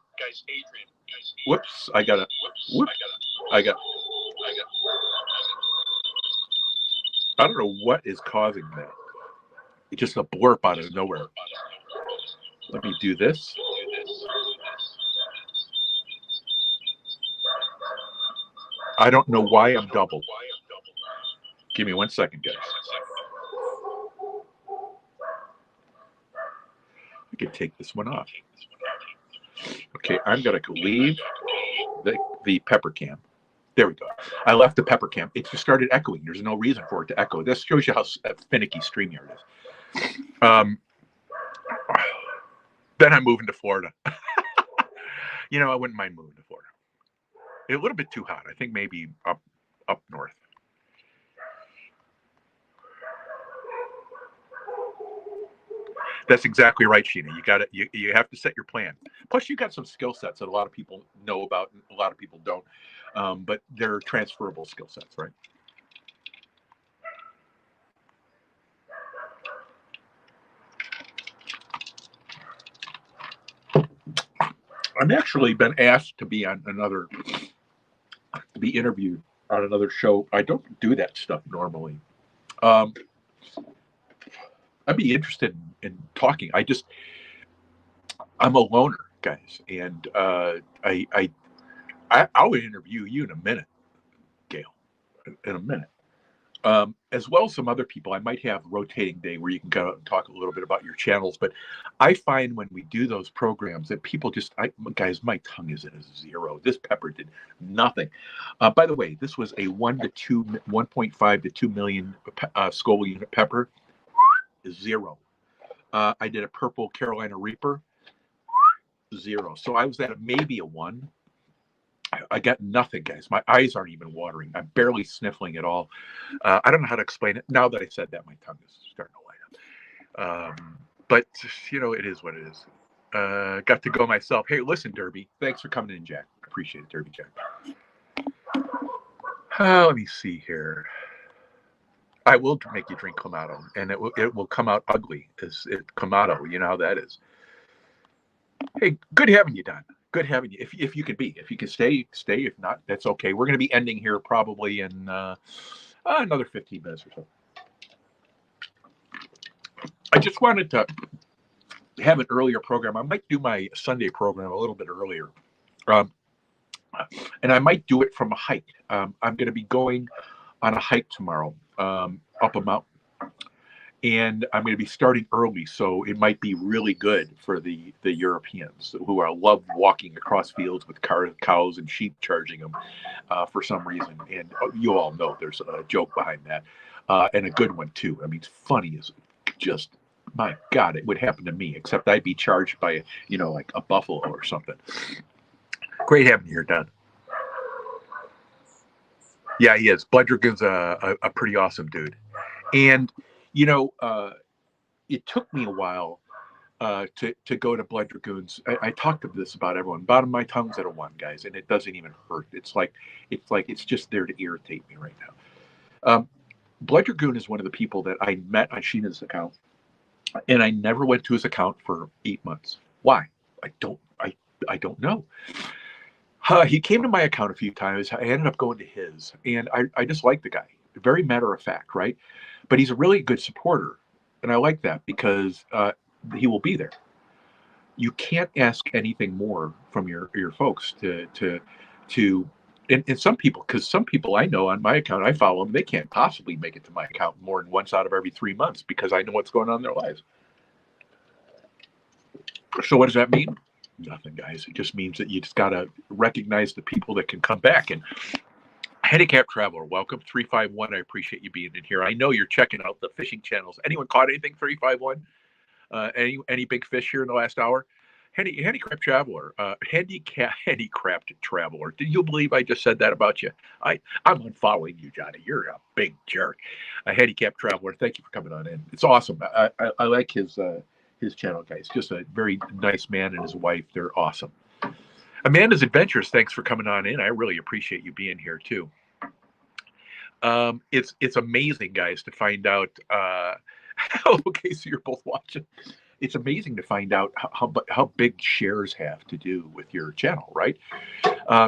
Whoops, I got. I don't know what is causing that. It's just a blurb out of nowhere. Let me do this. I don't know why I'm double. Give me 1 second, guys. I could take this one off. Okay, I'm going to leave the pepper can. There we go. I left the pepper can. It just started echoing. There's no reason for it to echo. This shows you how finicky StreamYard is. Then I'm moving to Florida. You know, I wouldn't mind moving to Florida. It's a little bit too hot. I think maybe up north. That's exactly right, Sheena. You have to set your plan. Plus, you got some skill sets that a lot of people know about and a lot of people don't. But they're transferable skill sets, right? I've actually been asked to be interviewed on another show. I don't do that stuff normally. I'd be interested in talking. I'm a loner, guys, and I'll interview you in a minute, Gail, in a minute. As well as some other people. I might have rotating day where you can go out and talk a little bit about your channels. But I find when we do those programs that people guys, my tongue is at a zero. This pepper did nothing. By the way, this was a 1.5 to 2 million Scoville unit pepper. 0. I did a purple Carolina Reaper. 0. So I was at maybe a 1. I got nothing, guys. My eyes aren't even watering. I'm barely sniffling at all. I don't know how to explain it. Now that I said that, my tongue is starting to light up. But, you know, it is what it is. Got to go myself. Hey, listen, Derby. Thanks for coming in, Jack. Appreciate it, Derby Jack. Let me see here. I will make you drink Clamato, and it will come out ugly. Clamato, you know how that is. Hey, good having you, Don. Good having you. If you could stay. If not, that's okay. We're going to be ending here probably in another 15 minutes or so. I just wanted to have an earlier program. I might do my Sunday program a little bit earlier, and I might do it from a hike. I'm going to be going on a hike tomorrow up a mountain. And I'm going to be starting early, so it might be really good for the Europeans who love walking across fields with cows and sheep charging them for some reason. And you all know there's a joke behind that, and a good one too. I mean, it's funny as just, my God, it would happen to me, except I'd be charged by, like a buffalo or something. Great having you here, Don. Yeah, he is. Blood Dragoon's a pretty awesome dude. And it took me a while to go to Blood Dragoons. I talked to this about everyone. Bottom of my tongue's at a 1, guys, and it doesn't even hurt. It's just there to irritate me right now. Blood Dragoon is one of the people that I met on Sheena's account, and I never went to his account for 8 months. Why? I don't know. He came to my account a few times. I ended up going to his, and I just like the guy. Very matter of fact, right? But he's a really good supporter, and I like that because he will be there. You can't ask anything more from your folks to and some people, because some people I know on my account, I follow them, they can't possibly make it to my account more than once out of every 3 months because I know what's going on in their lives. So what does that mean? Nothing, guys. It just means that you just got to recognize the people that can come back. And Handicap Traveler, welcome. 351, I appreciate you being in here. I know you're checking out the fishing channels. Anyone caught anything, 351? Any big fish here in the last hour? Handicap Traveler, Handicapped Traveler. Did you believe I just said that about you? I'm unfollowing you, Johnny. You're a big jerk. Handicap Traveler, thank you for coming on in. It's awesome. I like his channel, guys. Just a very nice man and his wife. They're awesome. Amanda's Adventures, thanks for coming on in. I really appreciate you being here too. It's amazing, guys, to find out. Okay, so you're both watching. It's amazing to find out how big shares have to do with your channel, right?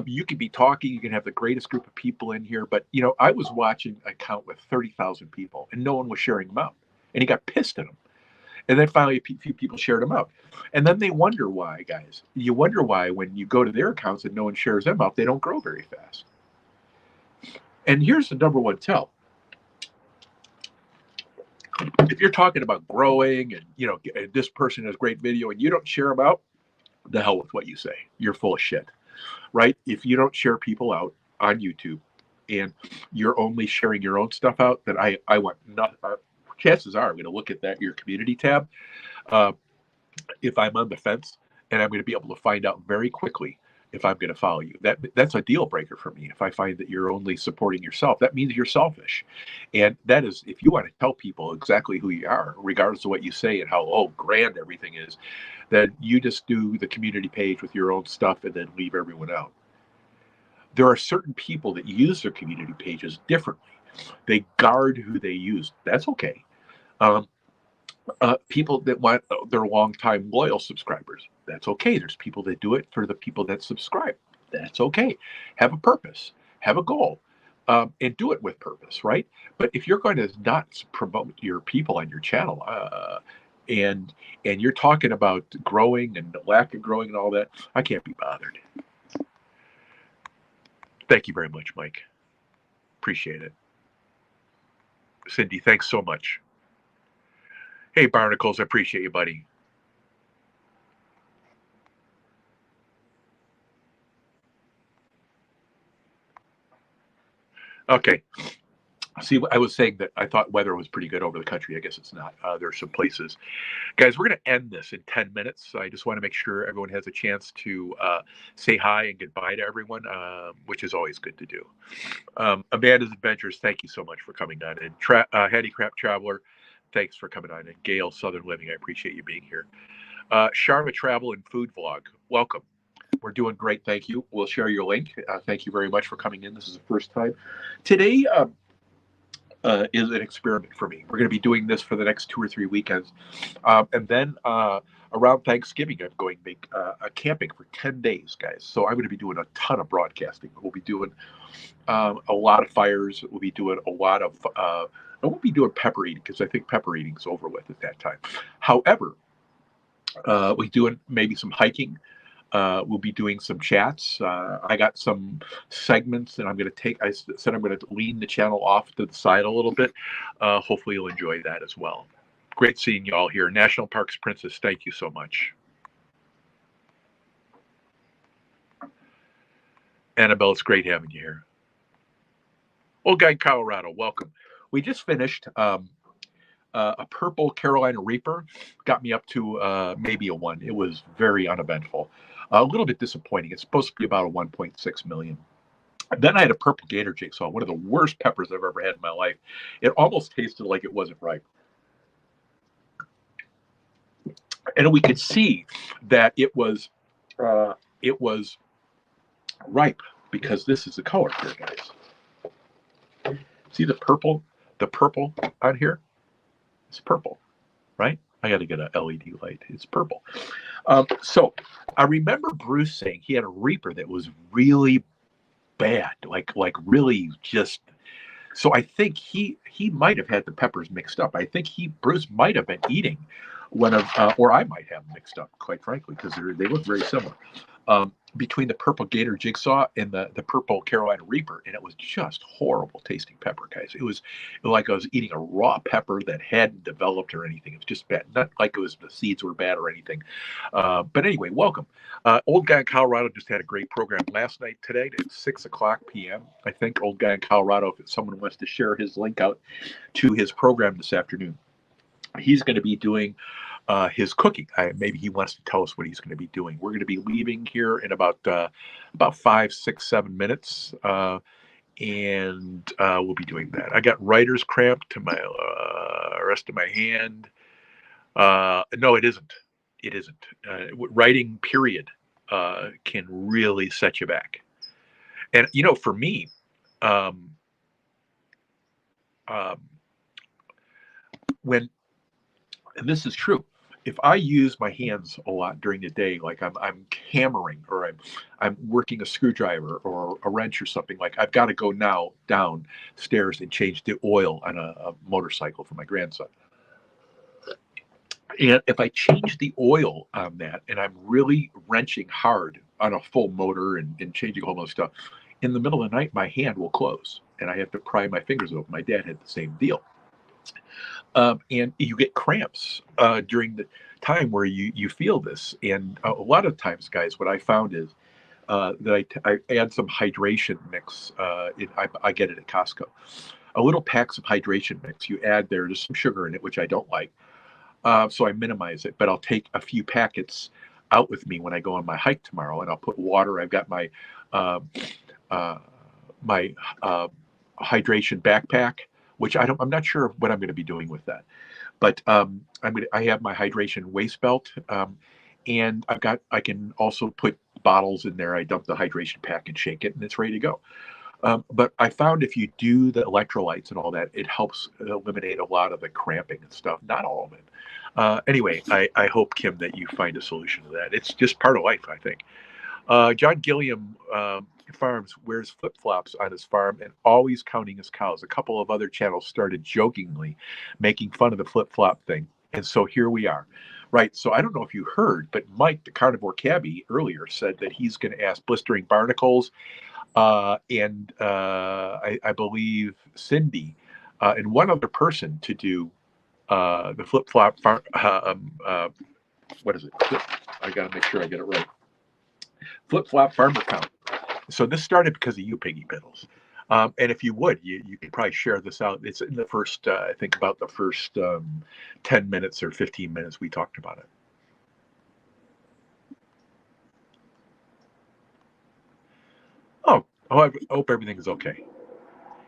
You can be talking, you can have the greatest group of people in here, but I was watching an account with 30,000 people, and no one was sharing them out, and he got pissed at them. And then finally, a few people shared them out. And then they wonder why, guys. You wonder why when you go to their accounts and no one shares them out, they don't grow very fast. And here's the number one tell. If you're talking about growing and, this person has great video and you don't share them out, the hell with what you say. You're full of shit, right? If you don't share people out on YouTube and you're only sharing your own stuff out, then I want not. Chances are I'm going to look at your community tab. Uh, if I'm on the fence, and I'm going to be able to find out very quickly if I'm going to follow you. That's a deal breaker for me. If I find that you're only supporting yourself, that means you're selfish. And that is, if you want to tell people exactly who you are, regardless of what you say and how grand everything is, then you just do the community page with your own stuff and then leave everyone out. There are certain people that use their community pages differently. They guard who they use. That's okay. People that want their longtime loyal subscribers. That's okay. There's people that do it for the people that subscribe. That's okay. Have a purpose, have a goal, and do it with purpose, right? But if you're going to not promote your people on your channel, and you're talking about growing and the lack of growing and all that, I can't be bothered. Thank you very much, Mike. Appreciate it. Cindy, thanks so much. Hey, Barnacles, I appreciate you, buddy. Okay. See, I was saying that I thought weather was pretty good over the country. I guess it's not. There are some places. Guys, we're going to end this in 10 minutes. I just want to make sure everyone has a chance to say hi and goodbye to everyone, which is always good to do. Amanda's Adventures, thank you so much for coming on. And Handicraft Traveler, thanks for coming on. And Gail, Southern Living, I appreciate you being here. Sharma Travel and Food Vlog, welcome. We're doing great, thank you. We'll share your link. Thank you very much for coming in. This is the first time. Today is an experiment for me. We're going to be doing this for the next 2 or 3 weekends. And then around Thanksgiving, I'm going camping for 10 days, guys. So I'm going to be doing a ton of broadcasting. We'll be doing a lot of fires. We'll be doing a lot of... I won't be doing pepper eating because I think pepper eating is over with at that time. However, we're doing maybe some hiking. We'll be doing some chats. I got some segments that I'm going to take. I said I'm going to lean the channel off to the side a little bit. Hopefully you'll enjoy that as well. Great seeing you all here. National Parks Princess, thank you so much. Annabelle, it's great having you here. Old Guy in Colorado, welcome. We just finished a purple Carolina Reaper. Got me up to maybe a 1. It was very uneventful. A little bit disappointing. It's supposed to be about a 1.6 million. Then I had a purple Gator Jigsaw, one of the worst peppers I've ever had in my life. It almost tasted like it wasn't ripe. And we could see that it was ripe because this is the color here, guys. See the purple on here? It's purple, right? I got to get an LED light. It's purple. So I remember Bruce saying he had a Reaper that was really bad, like really just. So I think he might have had the peppers mixed up. I think Bruce might have been eating one of, or I might have mixed up, quite frankly, because they look very similar. Between the purple Gator Jigsaw and the purple Carolina Reaper, and it was just horrible tasting pepper, guys. It was like I was eating a raw pepper that hadn't developed or anything. It was just bad. Not like it was the seeds were bad or anything. But anyway, welcome. Old Guy in Colorado just had a great program last night today at 6 o'clock p.m. I think Old Guy in Colorado, if someone wants to share his link out to his program this afternoon, he's going to be doing his cooking. Maybe he wants to tell us what he's going to be doing. We're going to be leaving here in about 5, 6, 7 minutes, and we'll be doing that. I got writer's cramp to my rest of my hand. No, it isn't. It isn't. Writing, period, can really set you back. And for me, when, and this is true, if I use my hands a lot during the day, like I'm hammering or I'm working a screwdriver or a wrench or something, like I've got to go now downstairs and change the oil on a motorcycle for my grandson. And if I change the oil on that and I'm really wrenching hard on a full motor and changing all those stuff, in the middle of the night, my hand will close and I have to pry my fingers open. My dad had the same deal. And you get cramps during the time where you feel this. And a lot of times, guys, what I found is that I add some hydration mix. I get it at Costco. A little packs of hydration mix. You add there's some sugar in it, which I don't like. So I minimize it, but I'll take a few packets out with me when I go on my hike tomorrow, and I'll put water. I've got uh, uh, my hydration backpack, which I'm not sure what I'm going to be doing with that, but I have my hydration waist belt, and I can also put bottles in there. I dump the hydration pack and shake it, and it's ready to go. But I found if you do the electrolytes and all that, it helps eliminate a lot of the cramping and stuff. Not all of it. Anyway, I hope, Kim, that you find a solution to that. It's just part of life, I think. John Gilliam Farms wears flip flops on his farm and always counting his cows. A couple of other channels started jokingly making fun of the flip flop thing. And so here we are. Right. So I don't know if you heard, but Mike, the carnivore cabbie, earlier said that he's going to ask Blistering Barnacles and I believe Cindy and one other person to do the flip flop. What is it? I got to make sure I get it right. Flip flop farmer count. So this started because of you, Piggy Piddles. And if you would, you could probably share this out. It's in the first, I think, about the first 10 minutes or 15 minutes we talked about it. I hope everything is okay.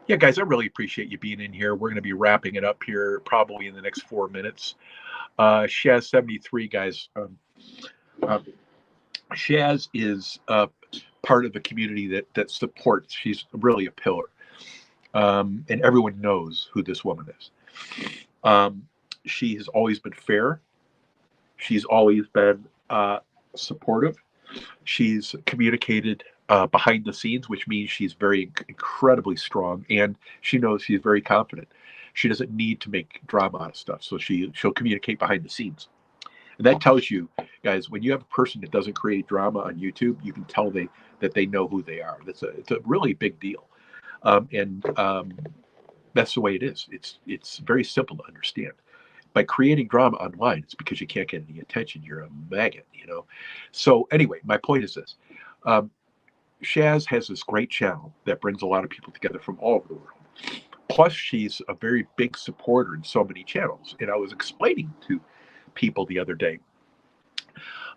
Yeah, guys, I really appreciate you being in here. We're going to be wrapping it up here probably in the next 4 minutes. Shaz73, guys. Shaz is part of the community that supports. She's really a pillar. And everyone knows who this woman is. She has always been fair. She's always been supportive. She's communicated behind the scenes, which means she's very incredibly strong, and she knows she's very confident. She doesn't need to make drama out of stuff, so she'll communicate behind the scenes. And that tells you, guys, when you have a person that doesn't create drama on YouTube, you can tell that they know who they are. It's a really big deal, and that's the way it is. It's very simple to understand. By creating drama online, it's because you can't get any attention. You're a maggot, you know. So anyway, my point is this. Shaz has this great channel that brings a lot of people together from all over the world. Plus, she's a very big supporter in so many channels. And I was explaining to people the other day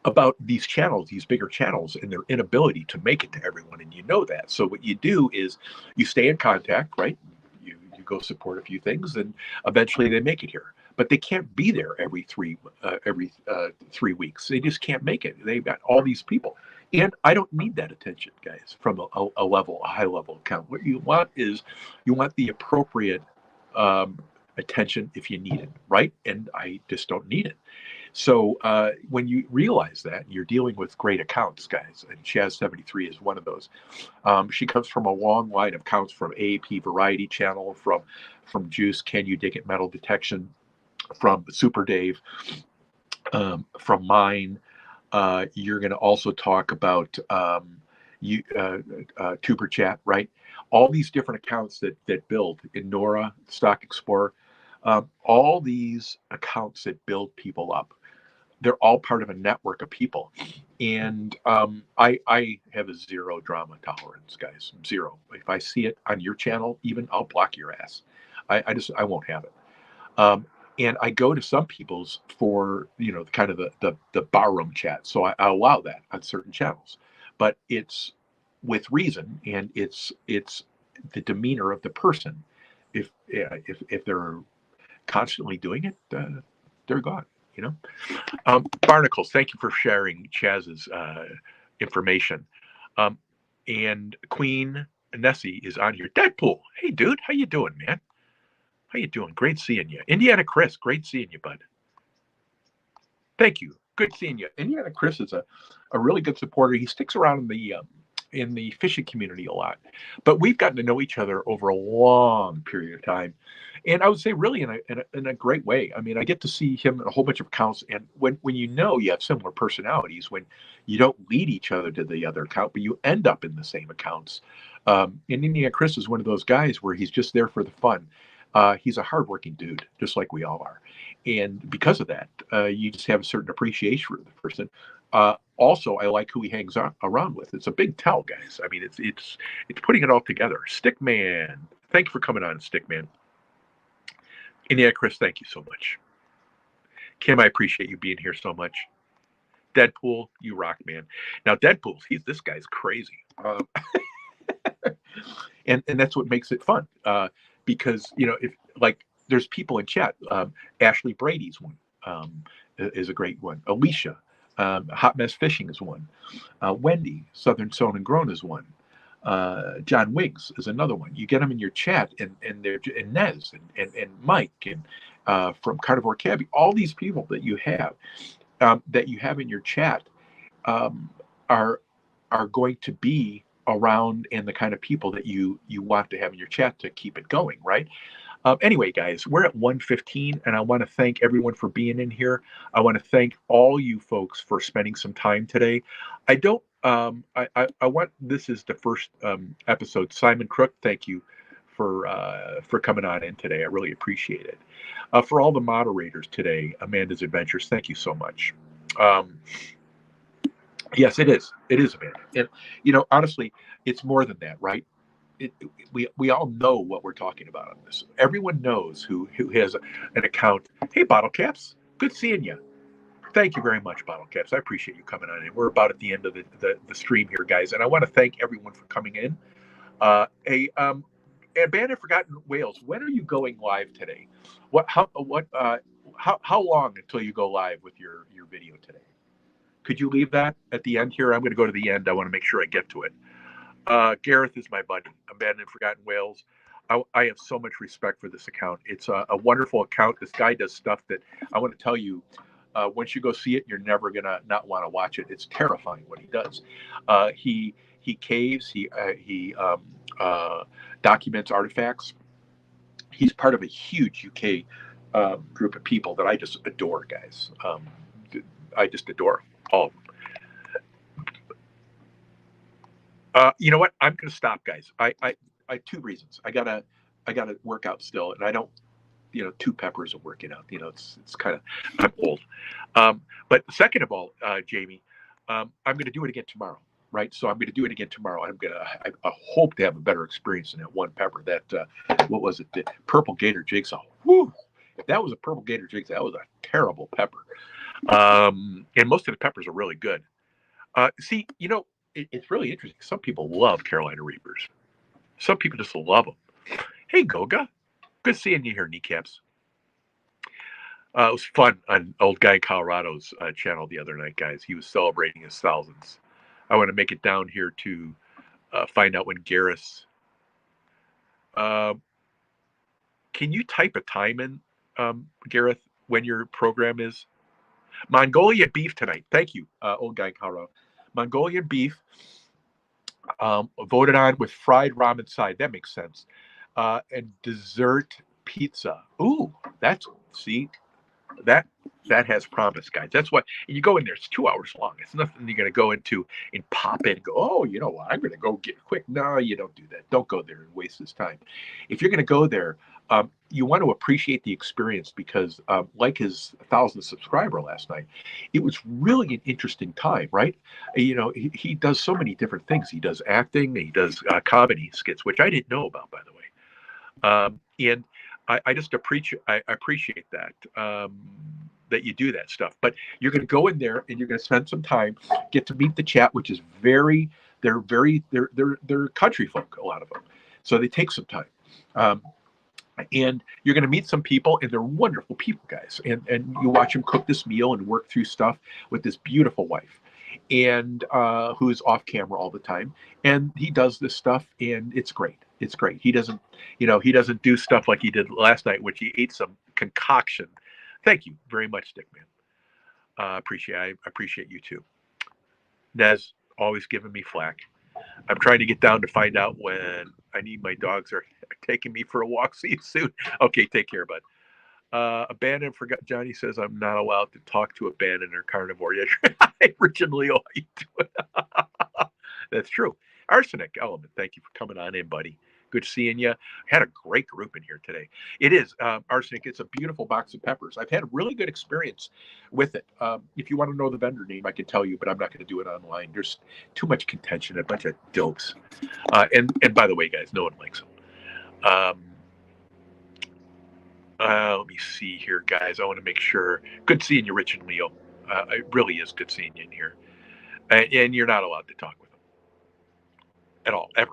about these channels, these bigger channels, and their inability to make it to everyone. And you know that. So what you do is you stay in contact, right? You go support a few things, and eventually they make it here. But they can't be there every 3 weeks. They just can't make it. They've got all these people. And I don't need that attention, guys, from a high level account. What you want is you want the appropriate attention if you need it, right? And I just don't need it. So when you realize that, you're dealing with great accounts, guys, and Shaz73 is one of those. She comes from a long line of accounts from AAP Variety Channel, from Juice, Can You Dig It Metal Detection, from Super Dave, from mine. You're going to also talk about Tuber Chat, right? All these different accounts that build in Nora, Stock Explorer, all these accounts that build people up. They're all part of a network of people. And I have a zero drama tolerance, guys. Zero. If I see it on your channel, even, I'll block your ass. I won't have it. And I go to some people's for, kind of the barroom chat. So I allow that on certain channels, but it's with reason, and it's the demeanor of the person. If they're constantly doing it, they're gone. Barnacles, thank you for sharing Chaz's information. And Queen Nessie is on here. Deadpool, hey dude, how you doing, man? How you doing? Great seeing you. Indiana Chris, great seeing you, bud. Thank you. Good seeing you. Indiana Chris is a really good supporter. He sticks around in in the fishing community a lot, but we've gotten to know each other over a long period of time, and I would say really in a great way. I mean, I get to see him in a whole bunch of accounts, and when you know you have similar personalities, when you don't lead each other to the other account, but you end up in the same accounts. And Indiana Chris is one of those guys where he's just there for the fun. He's a hardworking dude, just like we all are, and because of that, you just have a certain appreciation for the person. Also, I like who he hangs around with. It's a big tell, guys. I mean, it's putting it all together. Stickman, thank you for coming on, Stickman. Indiana Chris, thank you so much. Kim, I appreciate you being here so much. Deadpool, you rock, man. Now, this guy's crazy. And that's what makes it fun, because if like there's people in chat. Ashley Brady's one, is a great one. Alicia, Hot Mess Fishing is one. Wendy, Southern Sewn and Grown is one. John Wiggs is another one. You get them in your chat, and they're and Nez and Mike and from Carnivore Cabbie. All these people that you have in your chat are going to be around, and the kind of people that you want to have in your chat to keep it going, right? Anyway, guys, we're at 1:15, and I want to thank everyone for being in here. I want to thank all you folks for spending some time today. I don't. I want, this is the first episode. Simon Crook, thank you for coming on in today. I really appreciate it. For all the moderators today, Amanda's Adventures, thank you so much. Yes, it is. It is, Amanda. And honestly, it's more than that, right? We all know what we're talking about on this. Everyone knows who has an account. Hey, Bottle Caps, good seeing you. Thank you very much, Bottle Caps. I appreciate you coming on in. We're about at the end of the stream here, guys, and I want to thank everyone for coming in. Band of Forgotten Whales, when are you going live today? How long until you go live with your video today? Could you leave that at the end here? I'm going to go to the end. I want to make sure I get to it. Gareth is my buddy. Abandoned Forgotten Whales. I have so much respect for this account. It's a wonderful account. This guy does stuff that I want to tell you. Once you go see it, you're never gonna not want to watch it. It's terrifying what he does. He caves. He documents artifacts. He's part of a huge UK group of people that I just adore, guys. I just adore all of them. You know what? I'm going to stop, guys. I two reasons. I gotta work out still, and I don't. Two peppers of working out. It's kind of, I'm old. But second of all, Jamie, I'm going to do it again tomorrow, right? So I'm going to do it again tomorrow. I hope to have a better experience than that one pepper. That what was it? The purple Gator Jigsaw. Woo! If that was a purple Gator Jigsaw, that was a terrible pepper. And most of the peppers are really good. See, it's really interesting. Some people love Carolina Reapers. Some people just love them. Hey, Goga. Good seeing you here, Kneecaps. It was fun on Old Guy Colorado's channel the other night, guys. He was celebrating his thousands. I want to make it down here to find out when Garrus. Can you type a time in, Gareth, when your program is? Mongolian beef tonight. Thank you, Old Guy Colorado. Mongolian beef, voted on with fried ramen side. That makes sense. And dessert pizza. Ooh, that has promise, guys. That's what, and you go in there. It's 2 hours long. It's nothing you're going to go into and pop in and go, oh, you know what? I'm going to go get quick. No, you don't do that. Don't go there and waste his time. If you're going to go there, you want to appreciate the experience because, like his 1,000th subscriber last night, it was really an interesting time, right? He does so many different things. He does acting. He does comedy skits, which I didn't know about, by the way. And I just appreciate that that you do that stuff. But you're going to go in there and you're going to spend some time, get to meet the chat, which is they're country folk, a lot of them, so they take some time. And you're going to meet some people, and they're wonderful people, guys. And you watch them cook this meal and work through stuff with this beautiful wife, and who is off camera all the time. And he does this stuff, and it's great. It's great. He doesn't do stuff like he did last night, which he ate some concoction. Thank you very much, Stickman. I appreciate you too. Nez, always giving me flack. I'm trying to get down to find out when I need my dogs are taking me for a walk. See you soon. Okay, take care, bud. Abandoned forgot. Johnny says I'm not allowed to talk to abandoned or carnivore. Yeah, originally, all you do. That's true. Arsenic element. Thank you for coming on in, buddy. Good seeing you. Had a great group in here today. It is arsenic. It's a beautiful box of peppers. I've had a really good experience with it. If you want to know the vendor name, I can tell you, but I'm not going to do it online. There's too much contention. A bunch of dopes. And by the way, guys, no one likes them. Let me see here, guys. I want to make sure. Good seeing you, Rich and Leo. It really is good seeing you in here. And you're not allowed to talk with them at all, ever.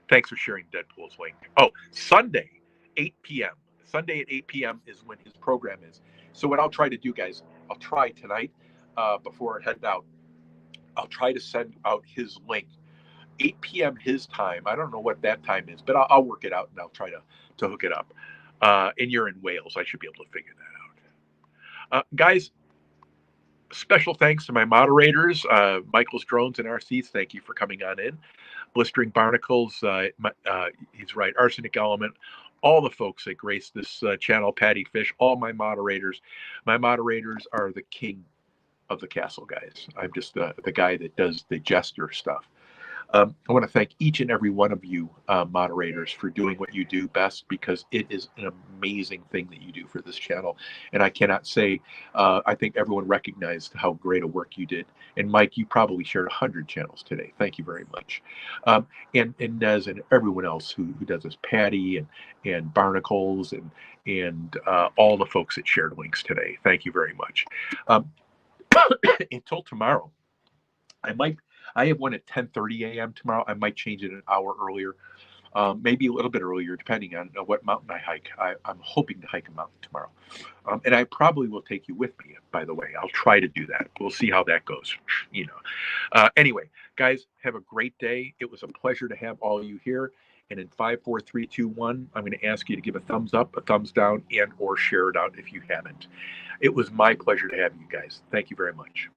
Thanks for sharing Deadpool's link. Oh, Sunday, 8 p.m. Sunday at 8 p.m. is when his program is. So what I'll try to do, guys, I'll try tonight before I head out. I'll try to send out his link. 8 p.m. his time. I don't know what that time is, but I'll work it out and I'll try to hook it up. And you're in Wales. I should be able to figure that out. Guys, special thanks to my moderators, Michael's Drones and RCs. Thank you for coming on in. Blistering Barnacles, he's right, Arsenic Element, all the folks that grace this channel, Patty Fish, all my moderators. My moderators are the king of the castle, guys. I'm just the guy that does the jester stuff. I want to thank each and every one of you moderators for doing what you do best, because it is an amazing thing that you do for this channel. And I cannot say, I think everyone recognized how great a work you did. And Mike, you probably shared 100 channels today. Thank you very much. And Nez and everyone else who does this, Patty and Barnacles and all the folks that shared links today. Thank you very much. Until tomorrow, I have one at 10:30 a.m. tomorrow. I might change it an hour earlier, maybe a little bit earlier, depending on what mountain I hike. I'm hoping to hike a mountain tomorrow. And I probably will take you with me, by the way. I'll try to do that. We'll see how that goes. Anyway, guys, have a great day. It was a pleasure to have all of you here. And in 5, 4, 3, 2, 1, I'm going to ask you to give a thumbs up, a thumbs down, and or share it out if you haven't. It was my pleasure to have you guys. Thank you very much.